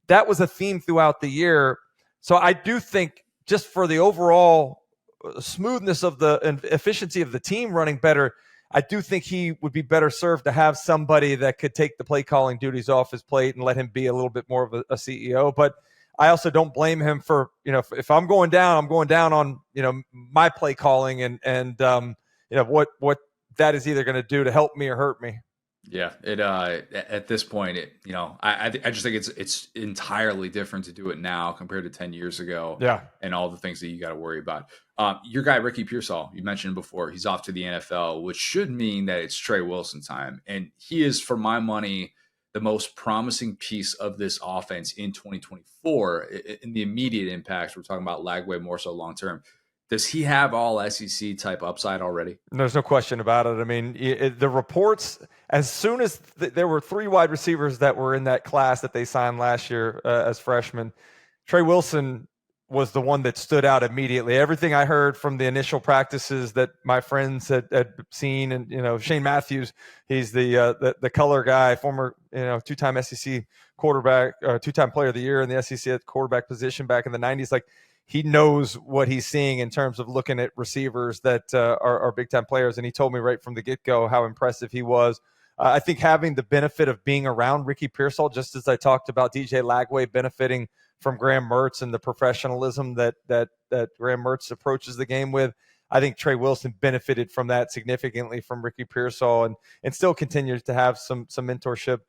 That was a theme throughout the year. So I do think, just for the overall smoothness of and efficiency of the team running better, I do think he would be better served to have somebody that could take the play calling duties off his plate and let him be a little bit more of a CEO. But I also don't blame him for, if I'm going down, I'm going down on, my play calling and what that is either going to do to help me or hurt me. Yeah, it at this point, I just think it's entirely different to do it now compared to 10 years ago. Yeah, and all the things that you got to worry about. Your guy Ricky Pearsall, you mentioned before, he's off to the NFL, which should mean that it's Trey Wilson time, and he is, for my money, the most promising piece of this offense in 2024. In the immediate impact, we're talking about Lagway more so long term. Does he have all SEC type upside already? There's no question about it. I mean, the reports, as soon as there were 3 wide receivers that were in that class that they signed last year as freshmen, Trey Wilson was the one that stood out immediately. Everything I heard from the initial practices that my friends had seen, and Shane Matthews, he's the color guy, former 2-time SEC quarterback, 2-time player of the year in the SEC at quarterback position back in the 90s. Like, he knows what he's seeing in terms of looking at receivers that are big time players, and he told me right from the get go how impressive he was. I think having the benefit of being around Ricky Pearsall, just as I talked about DJ Lagway benefiting from Graham Mertz and the professionalism that Graham Mertz approaches the game with, I think Trey Wilson benefited from that significantly from Ricky Pearsall, and still continues to have some mentorship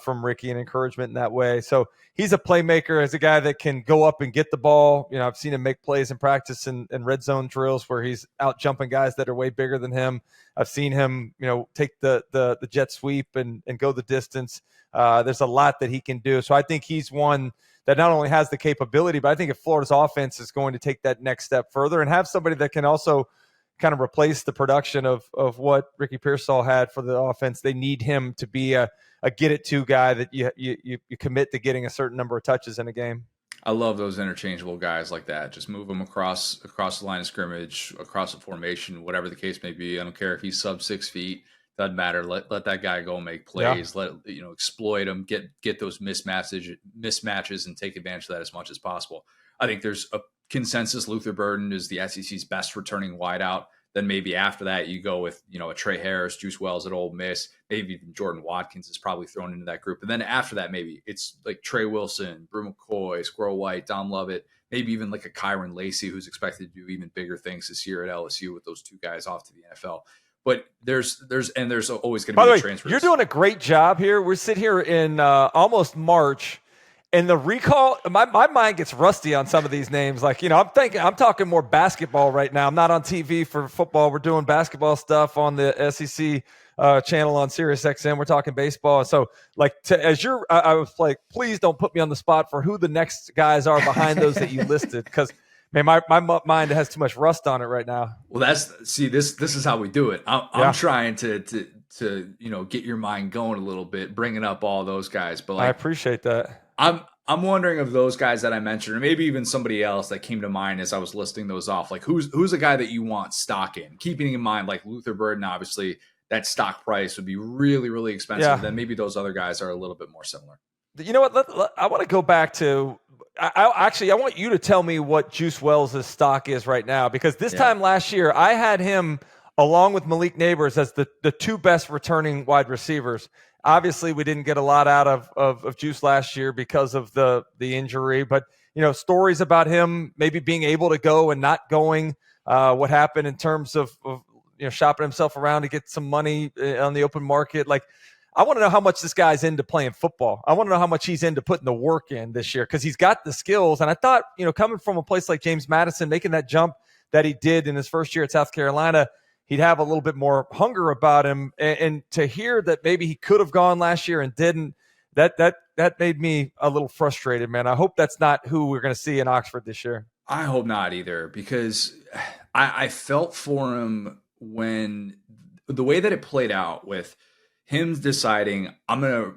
from Ricky and encouragement in that way. So he's a playmaker, as a guy that can go up and get the ball. I've seen him make plays in practice and red zone drills where he's out jumping guys that are way bigger than him. I've seen him, take the jet sweep and go the distance. There's a lot that he can do. So I think he's one that not only has the capability, but I think if Florida's offense is going to take that next step further and have somebody that can also kind of replace the production of what Ricky Pearsall had for the offense, they need him to be a get it to guy that you commit to getting a certain number of touches in a game. I love those interchangeable guys like that. Just move them across the line of scrimmage, across the formation, whatever the case may be. I don't care if he's sub 6 feet. Doesn't matter. Let that guy go make plays. Yeah. Let exploit him. Get those mismatches and take advantage of that as much as possible. I think there's a consensus. Luther Burden is the SEC's best returning wideout. Then maybe after that, you go with, a Trey Harris, Juice Wells at Ole Miss, maybe even Jordan Watkins is probably thrown into that group. And then after that, maybe it's like Trey Wilson, Brew McCoy, Squirrel White, Dom Lovett, maybe even like a Kyron Lacey, who's expected to do even bigger things this year at LSU with those two guys off to the NFL. But there's always going to be transfers. You're doing a great job here. We're sitting here in almost March. And the recall, my mind gets rusty on some of these names. Like, I'm talking more basketball right now. I'm not on TV for football. We're doing basketball stuff on the SEC channel on Sirius XM. We're talking baseball. So, I was like, please don't put me on the spot for who the next guys are behind those that you listed, because man, my mind has too much rust on it right now. Well, this is how we do it. I'm trying to get your mind going a little bit, bringing up all those guys. But I appreciate that. I'm wondering of those guys that I mentioned, or maybe even somebody else that came to mind as I was listing those off. Like, who's a guy that you want stock in? Keeping in mind, like Luther Burden, obviously that stock price would be really, really expensive. Yeah. Then maybe those other guys are a little bit more similar. You know what? I want to go back to. I want you to tell me what Juice Wells' stock is right now, because this time last year I had him along with Malik Nabers as the two best returning wide receivers. Obviously, we didn't get a lot out of Juice last year because of the injury, but stories about him maybe being able to go and not going. What happened in terms of shopping himself around to get some money on the open market. Like, I want to know how much this guy's into playing football. I want to know how much he's into putting the work in this year, because he's got the skills. And I thought, coming from a place like James Madison, making that jump that he did in his first year at South Carolina, he'd have a little bit more hunger about him. And to hear that maybe he could have gone last year and didn't, that made me a little frustrated, man. I hope that's not who we're going to see in Oxford this year. I hope not either, because I felt for him when the way that it played out with him deciding,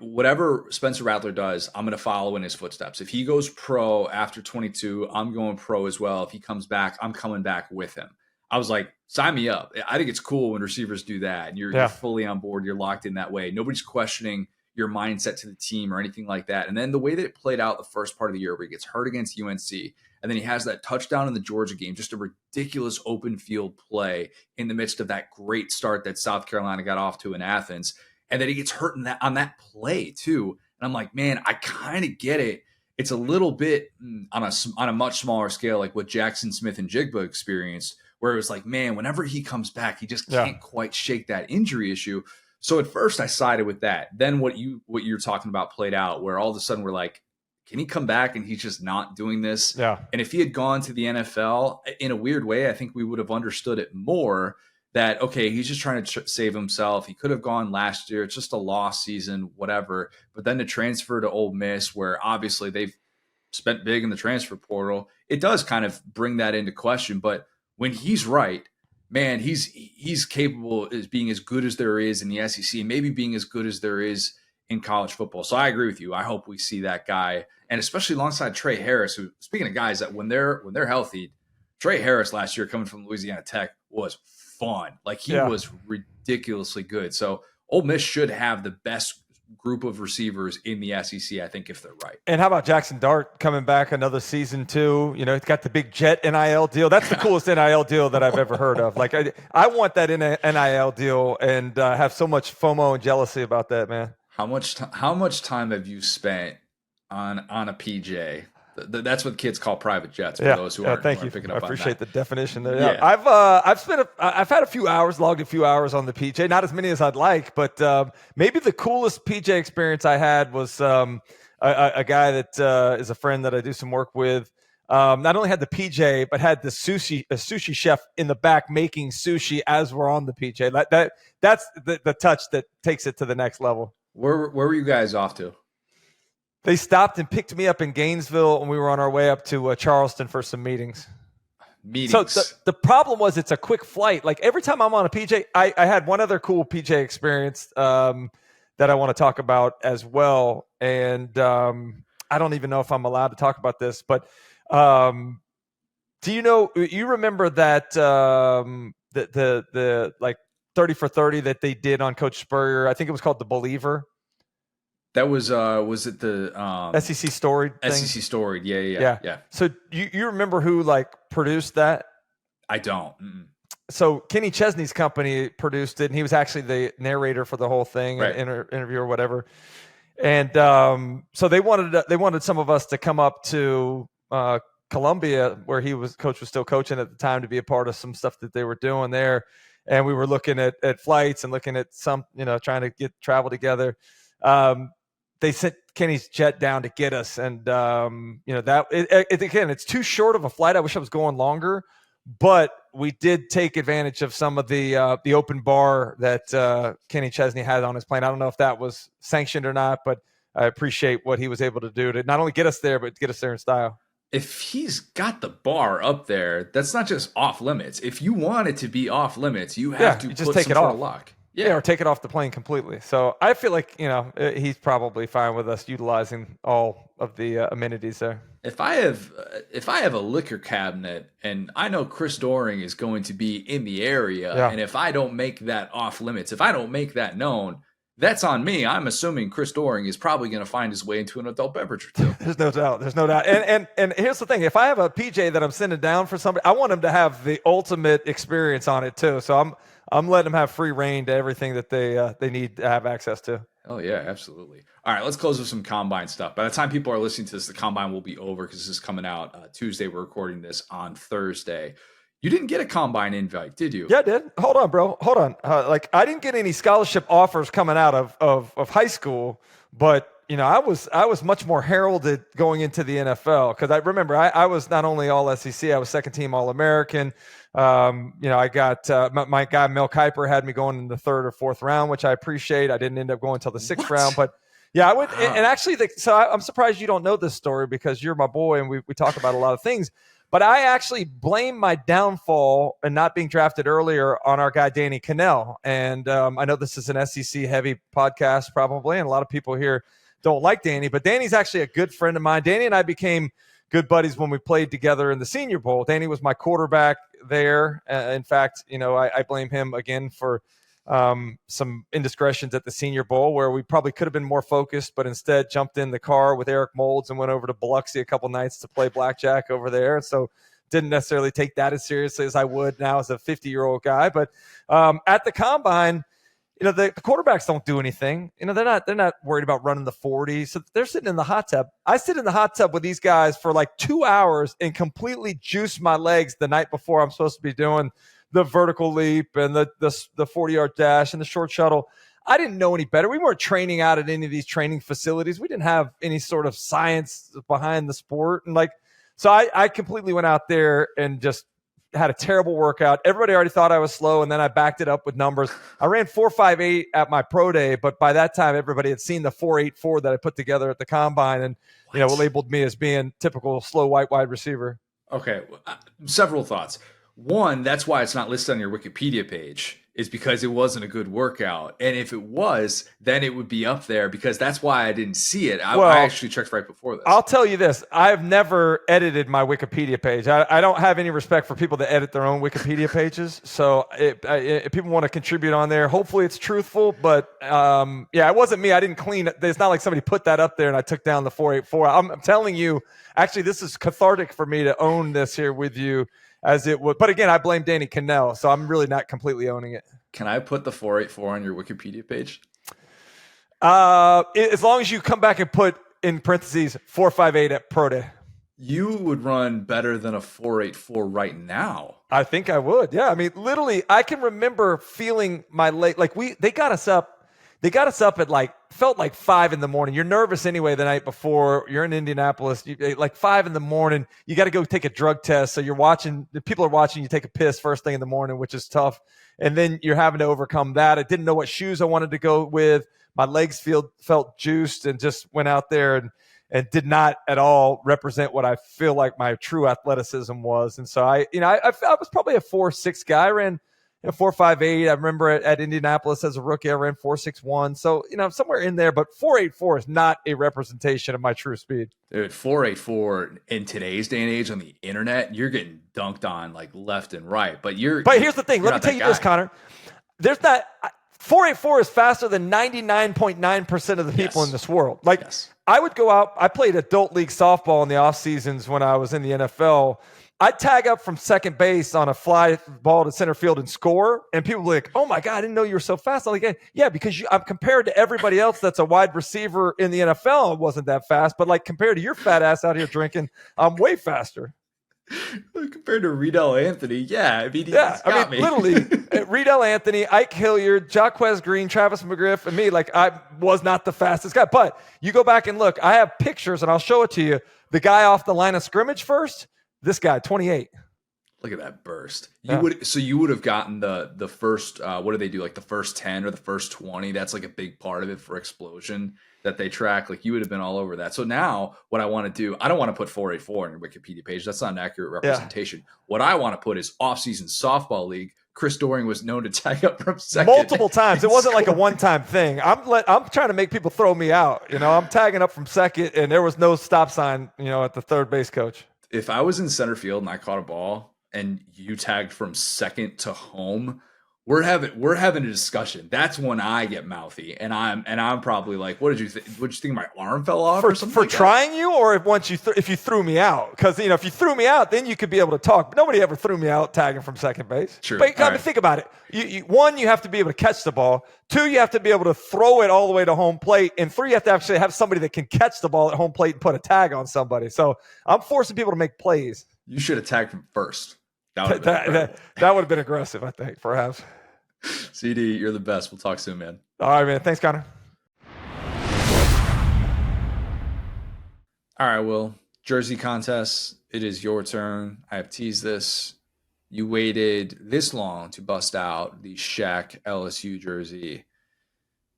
whatever Spencer Rattler does, I'm going to follow in his footsteps. If he goes pro after 22, I'm going pro as well. If he comes back, I'm coming back with him. I was like, sign me up. I think it's cool when receivers do that, and you're fully on board. You're locked in that way. Nobody's questioning your mindset to the team or anything like that. And then the way that it played out the first part of the year, where he gets hurt against UNC, and then he has that touchdown in the Georgia game, just a ridiculous open field play in the midst of that great start that South Carolina got off to in Athens. And then he gets hurt on that play too. And I'm like, man, I kind of get it. It's a little bit on a much smaller scale, like what Jackson Smith and Jigba experienced, where it was like, man, whenever he comes back, he just can't quite shake that injury issue. So at first I sided with that. Then what you're talking about played out, where all of a sudden we're like, can he come back and he's just not doing this? Yeah. And if he had gone to the NFL in a weird way, I think we would have understood it more, that, okay, he's just trying to save himself. He could have gone last year. It's just a lost season, whatever. But then to transfer to Ole Miss, where obviously they've spent big in the transfer portal, it does kind of bring that into question. But when he's right, man, he's capable of being as good as there is in the SEC, and maybe being as good as there is in college football. So I agree with you. I hope we see that guy, and especially alongside Trey Harris, who, speaking of guys that when they're healthy, Trey Harris last year coming from Louisiana Tech was fun. Like he was ridiculously good. So Ole Miss should have the best group of receivers in the SEC, I think, if they're right. And how about Jackson Dart coming back another season too? You know, he's got the big Jet NIL deal. That's the coolest NIL deal that I've ever heard of. Like I want that NIL deal, and have so much FOMO and jealousy about that, man. How much time have you spent on a PJ? That's what kids call private jets. For those who aren't picking up on that. I appreciate the definition there. Yeah. I've had a few hours, logged a few hours on the PJ. Not as many as I'd like, but maybe the coolest PJ experience I had was a guy that is a friend that I do some work with. Not only had the PJ, but had a sushi chef in the back making sushi as we're on the PJ. That's the touch that takes it to the next level. Where were you guys off to? They stopped and picked me up in Gainesville, and we were on our way up to Charleston for some meetings. So the problem was it's a quick flight. Like every time I'm on a PJ, I had one other cool PJ experience that I want to talk about as well. And I don't even know if I'm allowed to talk about this, but you remember that the like 30 for 30 that they did on Coach Spurrier? I think it was called The Believer. That was it the SEC Storied thing? SEC Storied, yeah. So you remember who like produced that? I don't. Mm-mm. So Kenny Chesney's company produced it, and he was actually the narrator for the whole thing, right. Interview or whatever. And so they wanted some of us to come up to Columbia, where Coach was still coaching at the time, to be a part of some stuff that they were doing there. And we were looking at flights and looking at some, trying to get travel together. They sent Kenny's jet down to get us. And, again, it's too short of a flight. I wish I was going longer, but we did take advantage of some of the open bar that Kenny Chesney had on his plane. I don't know if that was sanctioned or not, but I appreciate what he was able to do to not only get us there, but get us there in style. If he's got the bar up there, that's not just off limits. If you want it to be off limits, you have to just put take some it sort off. of lock. Yeah, or take it off the plane completely. So I feel like, he's probably fine with us utilizing all of the amenities there. If I have a liquor cabinet and I know Chris Doering is going to be in the area, and if I don't make that off limits, if I don't make that known, that's on me. I'm assuming Chris Doering is probably going to find his way into an adult beverage or two. There's no doubt. And here's the thing. If I have a PJ that I'm sending down for somebody, I want them to have the ultimate experience on it too. So I'm letting them have free reign to everything that they need to have access to. Oh, yeah, absolutely. All right, let's close with some Combine stuff. By the time people are listening to this, the Combine will be over because this is coming out Tuesday. We're recording this on Thursday. You didn't get a Combine invite, did you? Yeah, I did. Hold on, bro. Hold on. I didn't get any scholarship offers coming out of high school, but I was much more heralded going into the NFL because I remember I was not only all SEC, I was second team All-American. I got my guy Mel Kiper had me going in the third or fourth round, which I appreciate. I didn't end up going until the sixth round, but yeah, I went. Wow. And actually, I'm surprised you don't know this story because you're my boy and we talk about a lot of things. But I actually blame my downfall and not being drafted earlier on our guy, Danny Cannell. And I know this is an SEC-heavy podcast probably, and a lot of people here don't like Danny. But Danny's actually a good friend of mine. Danny and I became good buddies when we played together in the Senior Bowl. Danny was my quarterback there. In fact, I blame him again for some indiscretions at the Senior Bowl where we probably could have been more focused, but instead jumped in the car with Eric Moulds and went over to Biloxi a couple nights to play blackjack over there. So didn't necessarily take that as seriously as I would now as a 50-year-old guy. But at the Combine, the quarterbacks don't do anything. They're not worried about running the 40. So they're sitting in the hot tub. I sit in the hot tub with these guys for like 2 hours and completely juice my legs the night before I'm supposed to be doing the vertical leap and the 40-yard dash and the short shuttle. I didn't know any better. We weren't training out at any of these training facilities. We didn't have any sort of science behind the sport. And so I completely went out there and just had a terrible workout. Everybody already thought I was slow, and then I backed it up with numbers. I ran 4.58 at my pro day, but by that time, everybody had seen the 4.84 that I put together at the Combine and, labeled me as being typical slow white wide receiver. Okay. Several thoughts. One, that's why it's not listed on your Wikipedia page. is because it wasn't a good workout. And if it was, then it would be up there because that's why I didn't see it. I actually checked right before this. I'll tell you this. I've never edited my Wikipedia page. I don't have any respect for people that edit their own Wikipedia pages. So if people want to contribute on there, hopefully it's truthful. But it wasn't me. I didn't clean it. It's not like somebody put that up there and I took down the 484. I'm telling you, actually, this is cathartic for me to own this here with you. As it would, but again, I blame Danny Cannell, so I'm really not completely owning it. Can I put the 484 on your Wikipedia page? As long as you come back and put in parentheses 458 at Pro Day. You would run better than a 484 right now. I think I would. Yeah, I mean, literally, I can remember feeling my leg. Like they got us up. They got us up at felt like 5 a.m. You're nervous anyway the night before. You're in Indianapolis. Like 5 a.m. You got to go take a drug test. So you're watching. The people are watching you take a piss first thing in the morning, which is tough. And then you're having to overcome that. I didn't know what shoes I wanted to go with. My legs felt juiced and just went out there and did not at all represent what I feel like my true athleticism was. And so I was probably a 4.6 guy. I ran 4.58. I remember at Indianapolis as a rookie, I ran 4.61. So, somewhere in there, but 4.84 is not a representation of my true speed. Dude, 4.84 in today's day and age on the internet, you're getting dunked on like left and right. But here's the thing. Let me tell you this, Connor. There's not 4.84 is faster than 99.9% of the people in this world. I would go out. I played adult league softball in the off seasons when I was in the NFL. I'd tag up from second base on a fly ball to center field and score, and people were like, "Oh my God, I didn't know you were so fast." I'm like, "Yeah, because I'm compared to everybody else that's a wide receiver in the NFL. I wasn't that fast, but compared to your fat ass out here drinking, I'm way faster." Compared to Riedel Anthony, yeah. I mean, literally, Riedel Anthony, Ike Hilliard, Jaquez Green, Travis McGriff, and me, I was not the fastest guy. But you go back and look, I have pictures, and I'll show it to you. The guy off the line of scrimmage first. This guy, 28. Look at that burst. You would have gotten the first, what do they do? Like the first 10 or the first 20. That's like a big part of it for explosion that they track. Like you would have been all over that. So now what I want to do, I don't want to put 4.84 on your Wikipedia page. That's not an accurate representation. Yeah. What I want to put is off-season softball league. Chris Doering was known to tag up from second multiple times. It wasn't like a one-time thing. I'm trying to make people throw me out. I'm tagging up from second, and there was no stop sign, at the third base coach. If I was in center field and I caught a ball and you tagged from second to home, we're having a discussion. That's when I get mouthy and I'm probably like, what did you think? Would you think my arm fell off or something? For trying you, or if you threw me out? Because if you threw me out, then you could be able to talk. But nobody ever threw me out tagging from second base. True. But think about it. One, you have to be able to catch the ball. Two, you have to be able to throw it all the way to home plate. And three, you have to actually have somebody that can catch the ball at home plate and put a tag on somebody. So I'm forcing people to make plays. You should have tagged from first. That would have been aggressive, I think, perhaps. CD, you're the best. We'll talk soon, man. All right, man. Thanks, Connor. All right, Will. Jersey contest. It is your turn. I have teased this. You waited this long to bust out the Shaq LSU jersey.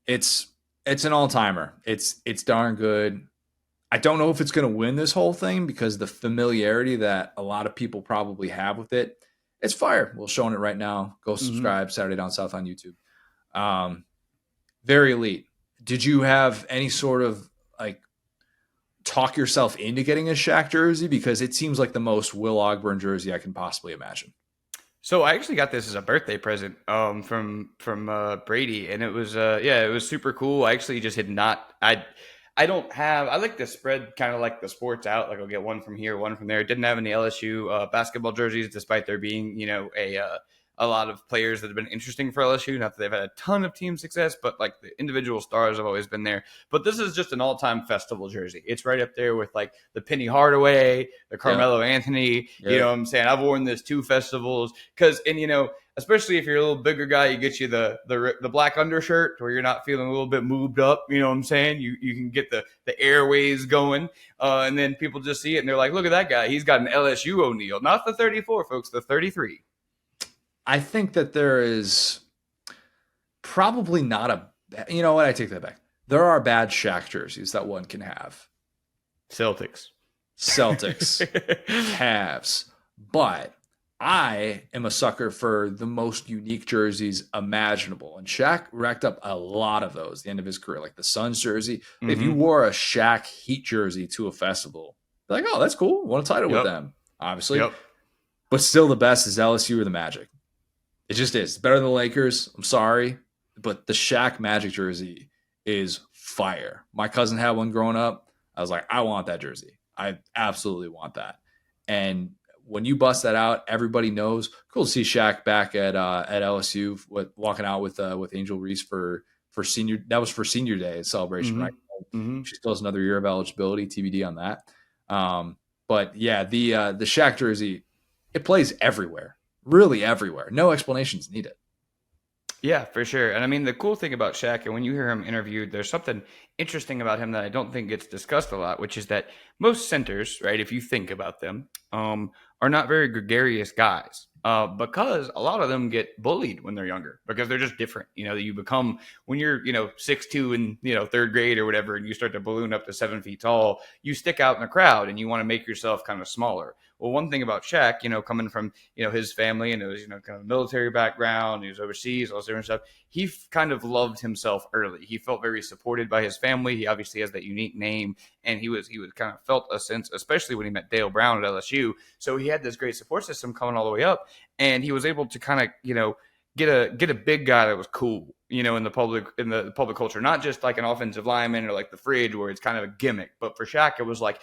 It's an all-timer. It's darn good. I don't know if it's going to win this whole thing because the familiarity that a lot of people probably have with it. It's fire. We're showing it right now. Go subscribe. Saturday Down South on YouTube. Very elite. Did you have any sort of talk yourself into getting a Shaq jersey? Because it seems like the most Will Ogburn jersey I can possibly imagine. So I actually got this as a birthday present from Brady, and it was super cool. I actually just had not. I like to spread kind of like the sports out. Like I'll get one from here, one from there. Didn't have any LSU basketball jerseys, despite there being, a lot of players that have been interesting for LSU. Not that they've had a ton of team success, but like the individual stars have always been there. But this is just an all-time festival jersey. It's right up there with like the Penny Hardaway, the Carmelo Anthony. Yeah. You know what I'm saying? I've worn this 2 festivals especially if you're a little bigger guy, you get you the black undershirt where you're not feeling a little bit moved up. You know what I'm saying? You can get the airways going, and then people just see it and they're like, look at that guy. He's got an LSU O'Neal, not the 34, folks, the 33. I think that there is probably not you know what? I take that back. There are bad Shaq jerseys that one can have. Celtics, Cavs, but I am a sucker for the most unique jerseys imaginable. And Shaq racked up a lot of those at the end of his career, like the Suns jersey. If you Mm-hmm. wore a Shaq Heat jersey to a festival, like, oh, that's cool. Won a title with Yep. them, obviously. Yep. But still, the best is LSU or the Magic. It just is. It's better than the Lakers. I'm sorry. But the Shaq Magic jersey is fire. My cousin had one growing up. I was like, I want that jersey. I absolutely want that. And when you bust that out, everybody knows. Cool to see Shaq back at LSU, walking out with Angel Reese for senior. That was for senior day celebration, Mm-hmm. right? Mm-hmm. She still has another year of eligibility. TBD on that. But yeah, the Shaq jersey, it plays everywhere, really everywhere. No explanations needed. Yeah, for sure. And I mean, the cool thing about Shaq, and when you hear him interviewed, there's something interesting about him that I don't think gets discussed a lot, which is that most centers, right, if you think about them, are not very gregarious guys. Because a lot of them get bullied when they're younger because they're just different. You know, you become when you're, 6'2" in, third grade or whatever, and you start to balloon up to 7 feet tall, you stick out in the crowd and you want to make yourself kind of smaller. Well, one thing about Shaq, coming from, his family and it was, kind of military background, he was overseas, all this different stuff. He kind of loved himself early. He felt very supported by his family. He obviously has that unique name, and he was kind of felt a sense, especially when he met Dale Brown at LSU. So he had this great support system coming all the way up, and he was able to kind of, get a big guy that was cool, in the public culture, not just like an offensive lineman or like the fridge where it's kind of a gimmick. But for Shaq, it was like,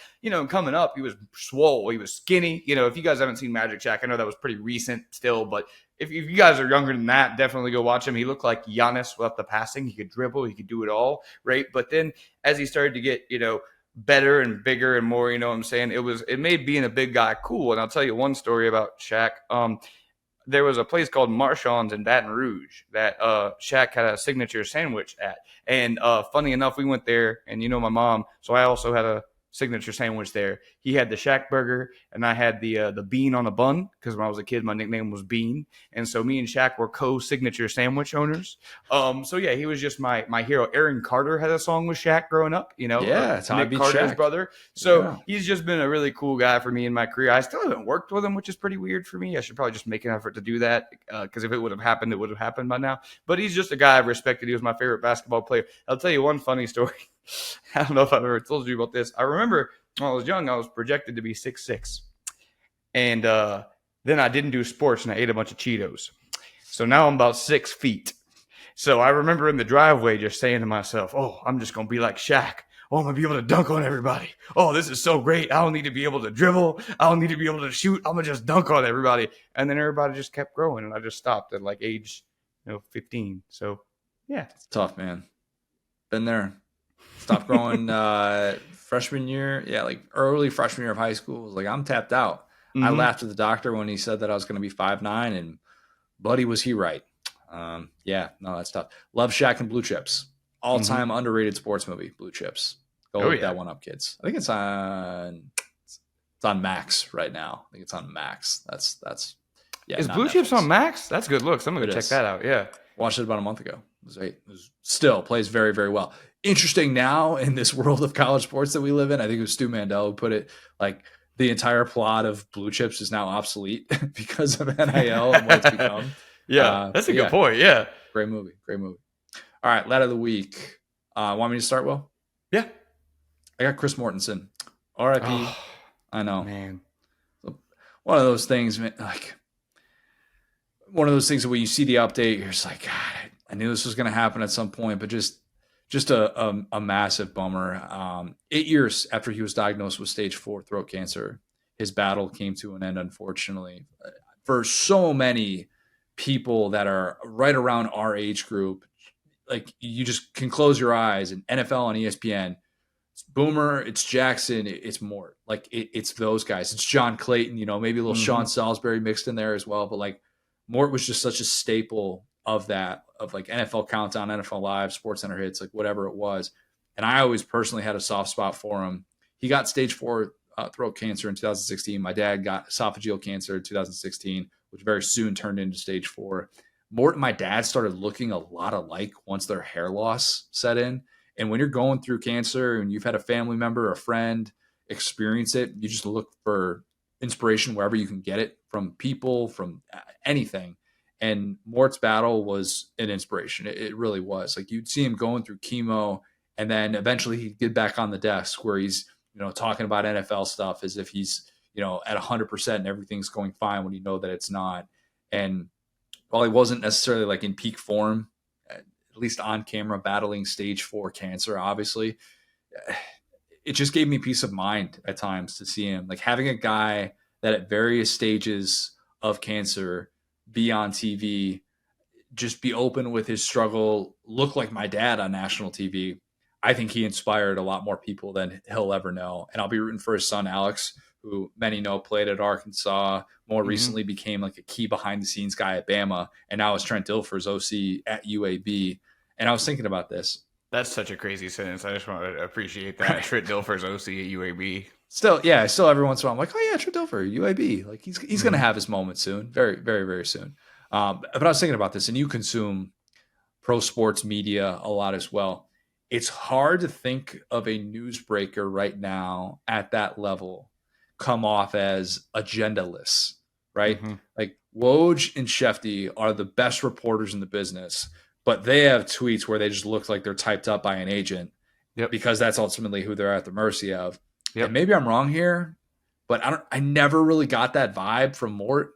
coming up, he was swole, he was skinny. If you guys haven't seen Magic Shaq, I know that was pretty recent still, but if you guys are younger than that, definitely go watch him. He looked like Giannis without the passing. He could dribble, he could do it all, right? But then as he started to get, better and bigger and more, it made being a big guy cool. And I'll tell you one story about Shaq. There was a place called Marchand's in Baton Rouge that Shaq had a signature sandwich at. And funny enough, we went there, and my mom, so I also had a signature sandwich there. He had the Shaq burger, and I had the bean on a bun, because when I was a kid, my nickname was Bean. And so me and Shaq were co-signature sandwich owners. So yeah, he was just my hero. Aaron Carter had a song with Shaq growing up, Yeah, it's how I Nick beat Carter's Shaq. brother. So Yeah. he's just been a really cool guy for me in my career. I still haven't worked with him, which is pretty weird for me. I should probably just make an effort to do that, because if it would have happened, it would have happened by now. But he's just a guy I've respected. He was my favorite basketball player. I'll tell you one funny story. I don't know if I've ever told you about this. I remember when I was young, I was projected to be 6'6". And then I didn't do sports, and I ate a bunch of Cheetos. So now I'm about 6 feet. So I remember in the driveway just saying to myself, oh, I'm just going to be like Shaq. Oh, I'm going to be able to dunk on everybody. Oh, this is so great. I don't need to be able to dribble. I don't need to be able to shoot. I'm going to just dunk on everybody. And then everybody just kept growing, and I just stopped at like age 15. So, yeah. It's tough, man. Been there. Stopped growing freshman year. Yeah, like early freshman year of high school. Was like, I'm tapped out. I laughed at the doctor when he said that I was going to be 5'9", and buddy, was he right. Yeah, no, that's tough. Love Shaq and Blue Chips. All-time underrated sports movie, Blue Chips. Go look that one up, kids. I think it's on Max right now. I think it's on Max. That's yeah. Is not Blue Chips Netflix. on Max? That's good looks. I'm going to check that out. Yeah. Watched it about a month ago. It was great. Still plays very, very well. Interesting now in this world of college sports that we live in. I think it was Stu Mandel who put it, like, the entire plot of Blue Chips is now obsolete because of NIL and what it's become. Yeah, that's a good point. Yeah. Great movie. All right, lad of the week. Want me to start, Will? Yeah. I got Chris Mortensen. R.I.P. Oh, I know. man. One of those things, man, like, one of those things that when you see the update, you're just like, God, I knew this was going to happen at some point, but just a massive bummer. 8 years after he was diagnosed with stage 4 throat cancer, his battle came to an end, unfortunately. For so many people that are right around our age group, like, you just can close your eyes, and NFL on ESPN, it's Boomer, it's Jackson, it's Mort. Like, it's those guys. It's John Clayton, maybe a little Sean Salisbury mixed in there as well. But, like, Mort was just such a staple of that, of like NFL Countdown, NFL Live, SportsCenter hits, like whatever it was. And I always personally had a soft spot for him. He got stage 4 throat cancer in 2016. My dad got esophageal cancer in 2016, which very soon turned into stage 4. Mort and my dad started looking a lot alike once their hair loss set in. And when you're going through cancer and you've had a family member or a friend experience it, you just look for inspiration wherever you can get it, from people, from anything. And Mort's battle was an inspiration. It really was. Like, you'd see him going through chemo, and then eventually he'd get back on the desk where he's, talking about NFL stuff as if he's, at 100% and everything's going fine, when you know that it's not. And while he wasn't necessarily like in peak form, at least on camera, battling stage 4 cancer, obviously, it just gave me peace of mind at times to see him, like, having a guy that at various stages of cancer be on TV, just be open with his struggle, look like my dad on national TV. I think he inspired a lot more people than he'll ever know. And I'll be rooting for his son, Alex, who many know played at Arkansas, more recently became like a key behind the scenes guy at Bama, and now is Trent Dilfer's OC at UAB. And I was thinking about this. That's such a crazy sentence. I just want to appreciate that. Trent Dilfer's OC at UAB. Still every once in a while I'm like, oh yeah, Trent Dilfer, UAB. Like, he's going to have his moment soon. Very, very, very soon. But I was thinking about this, and you consume pro sports media a lot as well. It's hard to think of a newsbreaker right now at that level come off as agendaless, right? Like, Woj and Shefty are the best reporters in the business, but they have tweets where they just look like they're typed up by an agent, because that's ultimately who they're at the mercy of. And maybe I'm wrong here, but I never really got that vibe from Mort.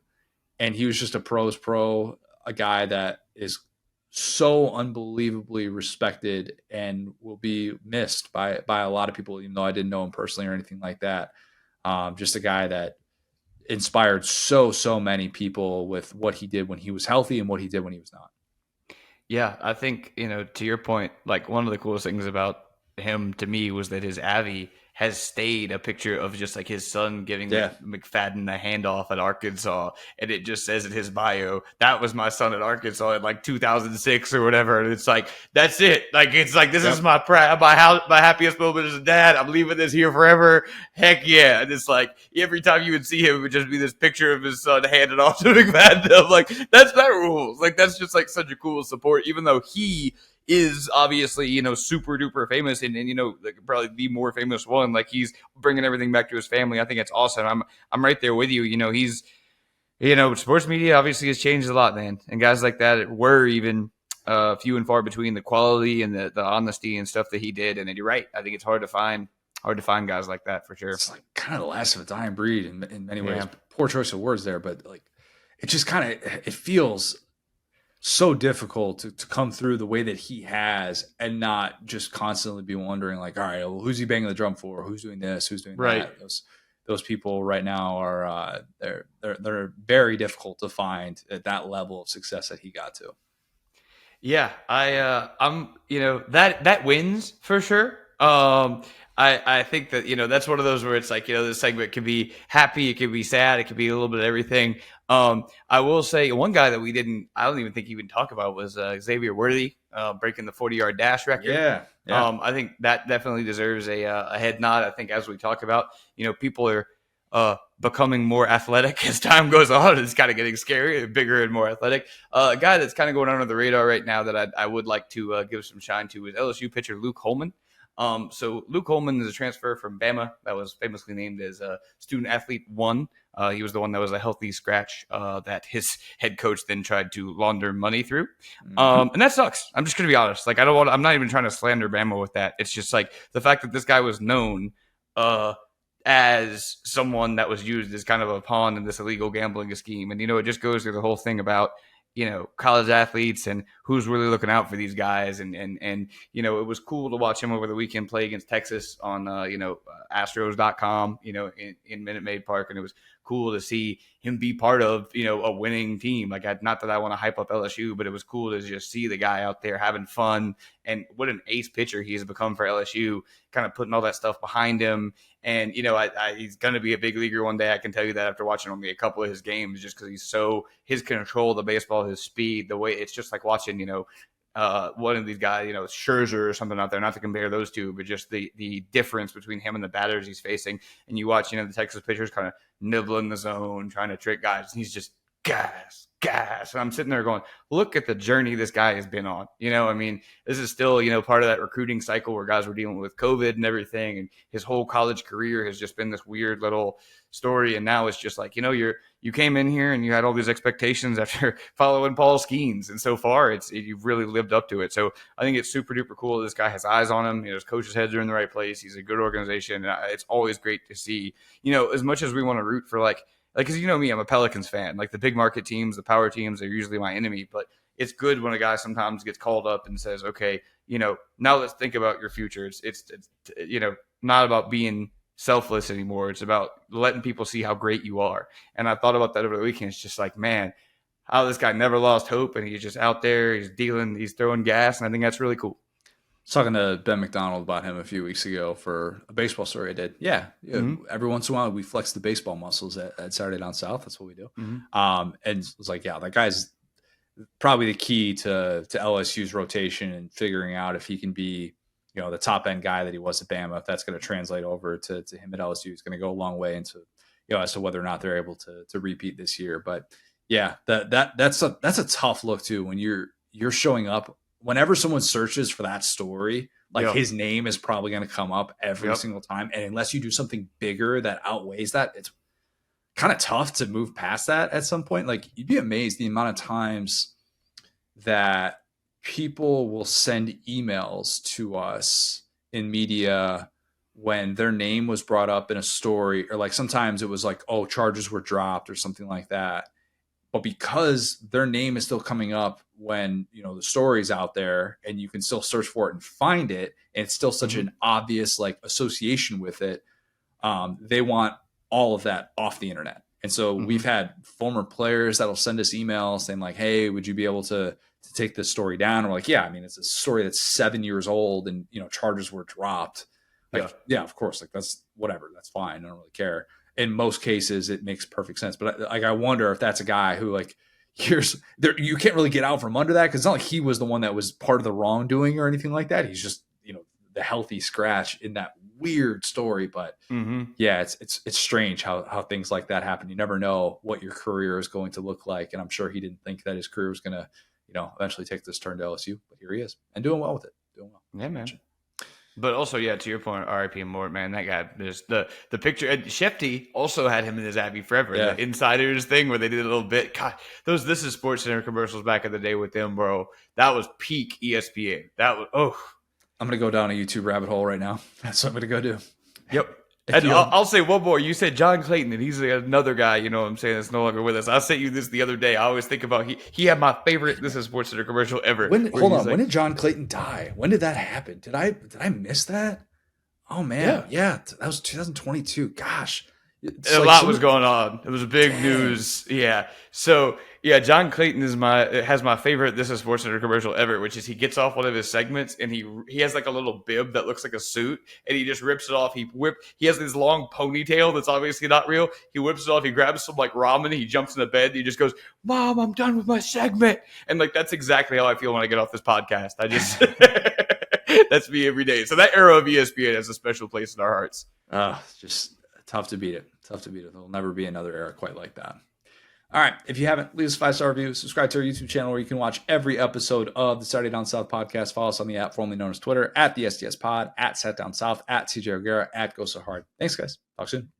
And he was just a pro's pro, a guy that is so unbelievably respected and will be missed by a lot of people, even though I didn't know him personally or anything like that. Just a guy that inspired so many people with what he did when he was healthy and what he did when he was not. Yeah, I think, to your point, like, one of the coolest things about him to me was that his Avi has stayed a picture of just like his son giving McFadden a handoff at Arkansas. And it just says in his bio, that was my son at Arkansas in like 2006 or whatever. And it's like, that's it. Like, it's like, this is my happiest moment as a dad. I'm leaving this here forever. Heck yeah. And it's like, every time you would see him, it would just be this picture of his son handed off to McFadden. I'm like, that rules. Like, that's just like such a cool support, even though he is obviously, super duper famous and like probably the more famous one. Like, he's bringing everything back to his family. I think it's awesome. I'm right there with you. He's, sports media obviously has changed a lot, man. And guys like that were even few and far between, the quality and the honesty and stuff that he did. And then you're right. I think it's hard to find guys like that, for sure. It's like kind of the last of a dying breed in many ways. Poor choice of words there, but like, it just it feels so difficult to come through the way that he has and not just constantly be wondering, like, all right, well, who's he banging the drum for? Who's doing this? Who's doing that? Those people right now are they're very difficult to find at that level of success that he got to. Yeah, I'm that wins for sure. I think that, that's one of those where it's like, this segment could be happy, it could be sad, it could be a little bit of everything. I will say one guy that I don't even think even talk about was Xavier Worthy breaking the 40-yard dash record. Yeah. I think that definitely deserves a head nod. I think, as we talk about, people are becoming more athletic as time goes on. It's kind of getting scary, bigger and more athletic. A guy that's kind of going under the radar right now that I would like to give some shine to is LSU pitcher Luke Holman. So Luke Holman is a transfer from Bama that was famously named as Student Athlete 1. He was the one that was a healthy scratch that his head coach then tried to launder money through. And that sucks. I'm just going to be honest. Like, I'm not even trying to slander Bama with that. It's just like the fact that this guy was known as someone that was used as kind of a pawn in this illegal gambling scheme. And, it just goes through the whole thing about, college athletes and who's really looking out for these guys. And it was cool to watch him over the weekend play against Texas on, Astros.com, in Minute Maid Park. And it was cool to see him be part of, a winning team. Like, not that I want to hype up LSU, but it was cool to just see the guy out there having fun, and what an ace pitcher he has become for LSU, kind of putting all that stuff behind him. And, he's going to be a big leaguer one day. I can tell you that after watching only a couple of his games, just because his control of the baseball, his speed, the way it's just like watching, one of these guys, Scherzer or something out there, not to compare those two, but just the difference between him and the batters he's facing. And you watch, the Texas pitchers kind of nibbling the zone, trying to trick guys. And he's just gas. And I'm sitting there going, look at the journey this guy has been on. You know, I mean, this is still, you know, part of that recruiting cycle where guys were dealing with COVID and everything. And his whole college career has just been this weird little story. And now it's just like, you know, you came in here and you had all these expectations after following Paul Skeens. And so far you've really lived up to it. So I think it's super duper cool. This guy has eyes on him. You know, his coach's heads are in the right place. He's a good organization. And it's always great to see, you know, as much as we want to root for like, because you know me, I'm a Pelicans fan. Like the big market teams, the power teams are usually my enemy. But it's good when a guy sometimes gets called up and says, okay, you know, now let's think about your future. It's you know, not about being selfless anymore. It's about letting people see how great you are. And I thought about that over the weekend. It's just like, man, how this guy never lost hope. And he's just out there. He's he's throwing gas. And I think that's really cool. I was talking to Ben McDonald about him a few weeks ago for a baseball story I did. Yeah. Every once in a while, we flex the baseball muscles at Saturday Down South. That's what we do. And it was like, yeah, that guy's probably the key to LSU's rotation and figuring out if he can be, you know, the top end guy that he was at Bama. If that's going to translate over to him at LSU, it's going to go a long way into, you know, as to whether or not they're able to repeat this year. But yeah, that's a tough look too when you're showing up. Whenever someone searches for that story, like his name is probably going to come up every single time. And unless you do something bigger that outweighs that, it's kind of tough to move past that at some point. Like you'd be amazed the amount of times that people will send emails to us in media when their name was brought up in a story, or like sometimes it was like, oh, charges were dropped or something like that. But because their name is still coming up when, you know, the story's out there and you can still search for it and find it, and it's still such an obvious like association with it, they want all of that off the internet. And so we've had former players that'll send us emails saying like, hey, would you be able to take this story down? And we're like, yeah, I mean, it's a story that's 7 years old and, you know, charges were dropped. Like, yeah, of course. Like that's whatever. That's fine. I don't really care. In most cases, it makes perfect sense. But like, I wonder if that's a guy who like you can't really get out from under that, because it's not like he was the one that was part of the wrongdoing or anything like that. He's just, you know, the healthy scratch in that weird story. But yeah, it's strange how things like that happen. You never know what your career is going to look like. And I'm sure he didn't think that his career was going to, you know, eventually take this turn to LSU. But here he is and doing well with it. Doing well. Yeah, man. But also, yeah, to your point, R.I.P. Mort, man, that guy, there's the picture. Shefty also had him in his Abbey forever. Yeah. The Insiders thing where they did a little bit. God, those This Is Sports Center commercials back in the day with them, bro. That was peak ESPN. That was, I'm going to go down a YouTube rabbit hole right now. That's what I'm going to go do. Yep. And I'll say one more. You said John Clayton, and he's another guy, you know what I'm saying, that's no longer with us. I sent you this the other day. I always think about he had my favorite This Is Sports Center commercial ever. When did John Clayton die? When did that happen? Did I miss that? Oh man, yeah, that was 2022. Gosh, a lot was going on. It was big news. Yeah. So yeah, John Clayton has my favorite This Is Sports Center commercial ever, which is he gets off one of his segments and he has like a little bib that looks like a suit and he just rips it off. He has this long ponytail that's obviously not real. He whips it off. He grabs some like ramen. He jumps in the bed. And he just goes, "Mom, I'm done with my segment." And like that's exactly how I feel when I get off this podcast. I just that's me every day. So that era of ESPN has a special place in our hearts. It's just tough to beat it. There'll never be another era quite like that. All right. If you haven't, leave us a 5-star review. Subscribe to our YouTube channel where you can watch every episode of the Saturday Down South podcast. Follow us on the app formerly known as Twitter, at the SDS Pod, at Sat Down South, at CJ O'Gara, at Go So Hard. Thanks, guys. Talk soon.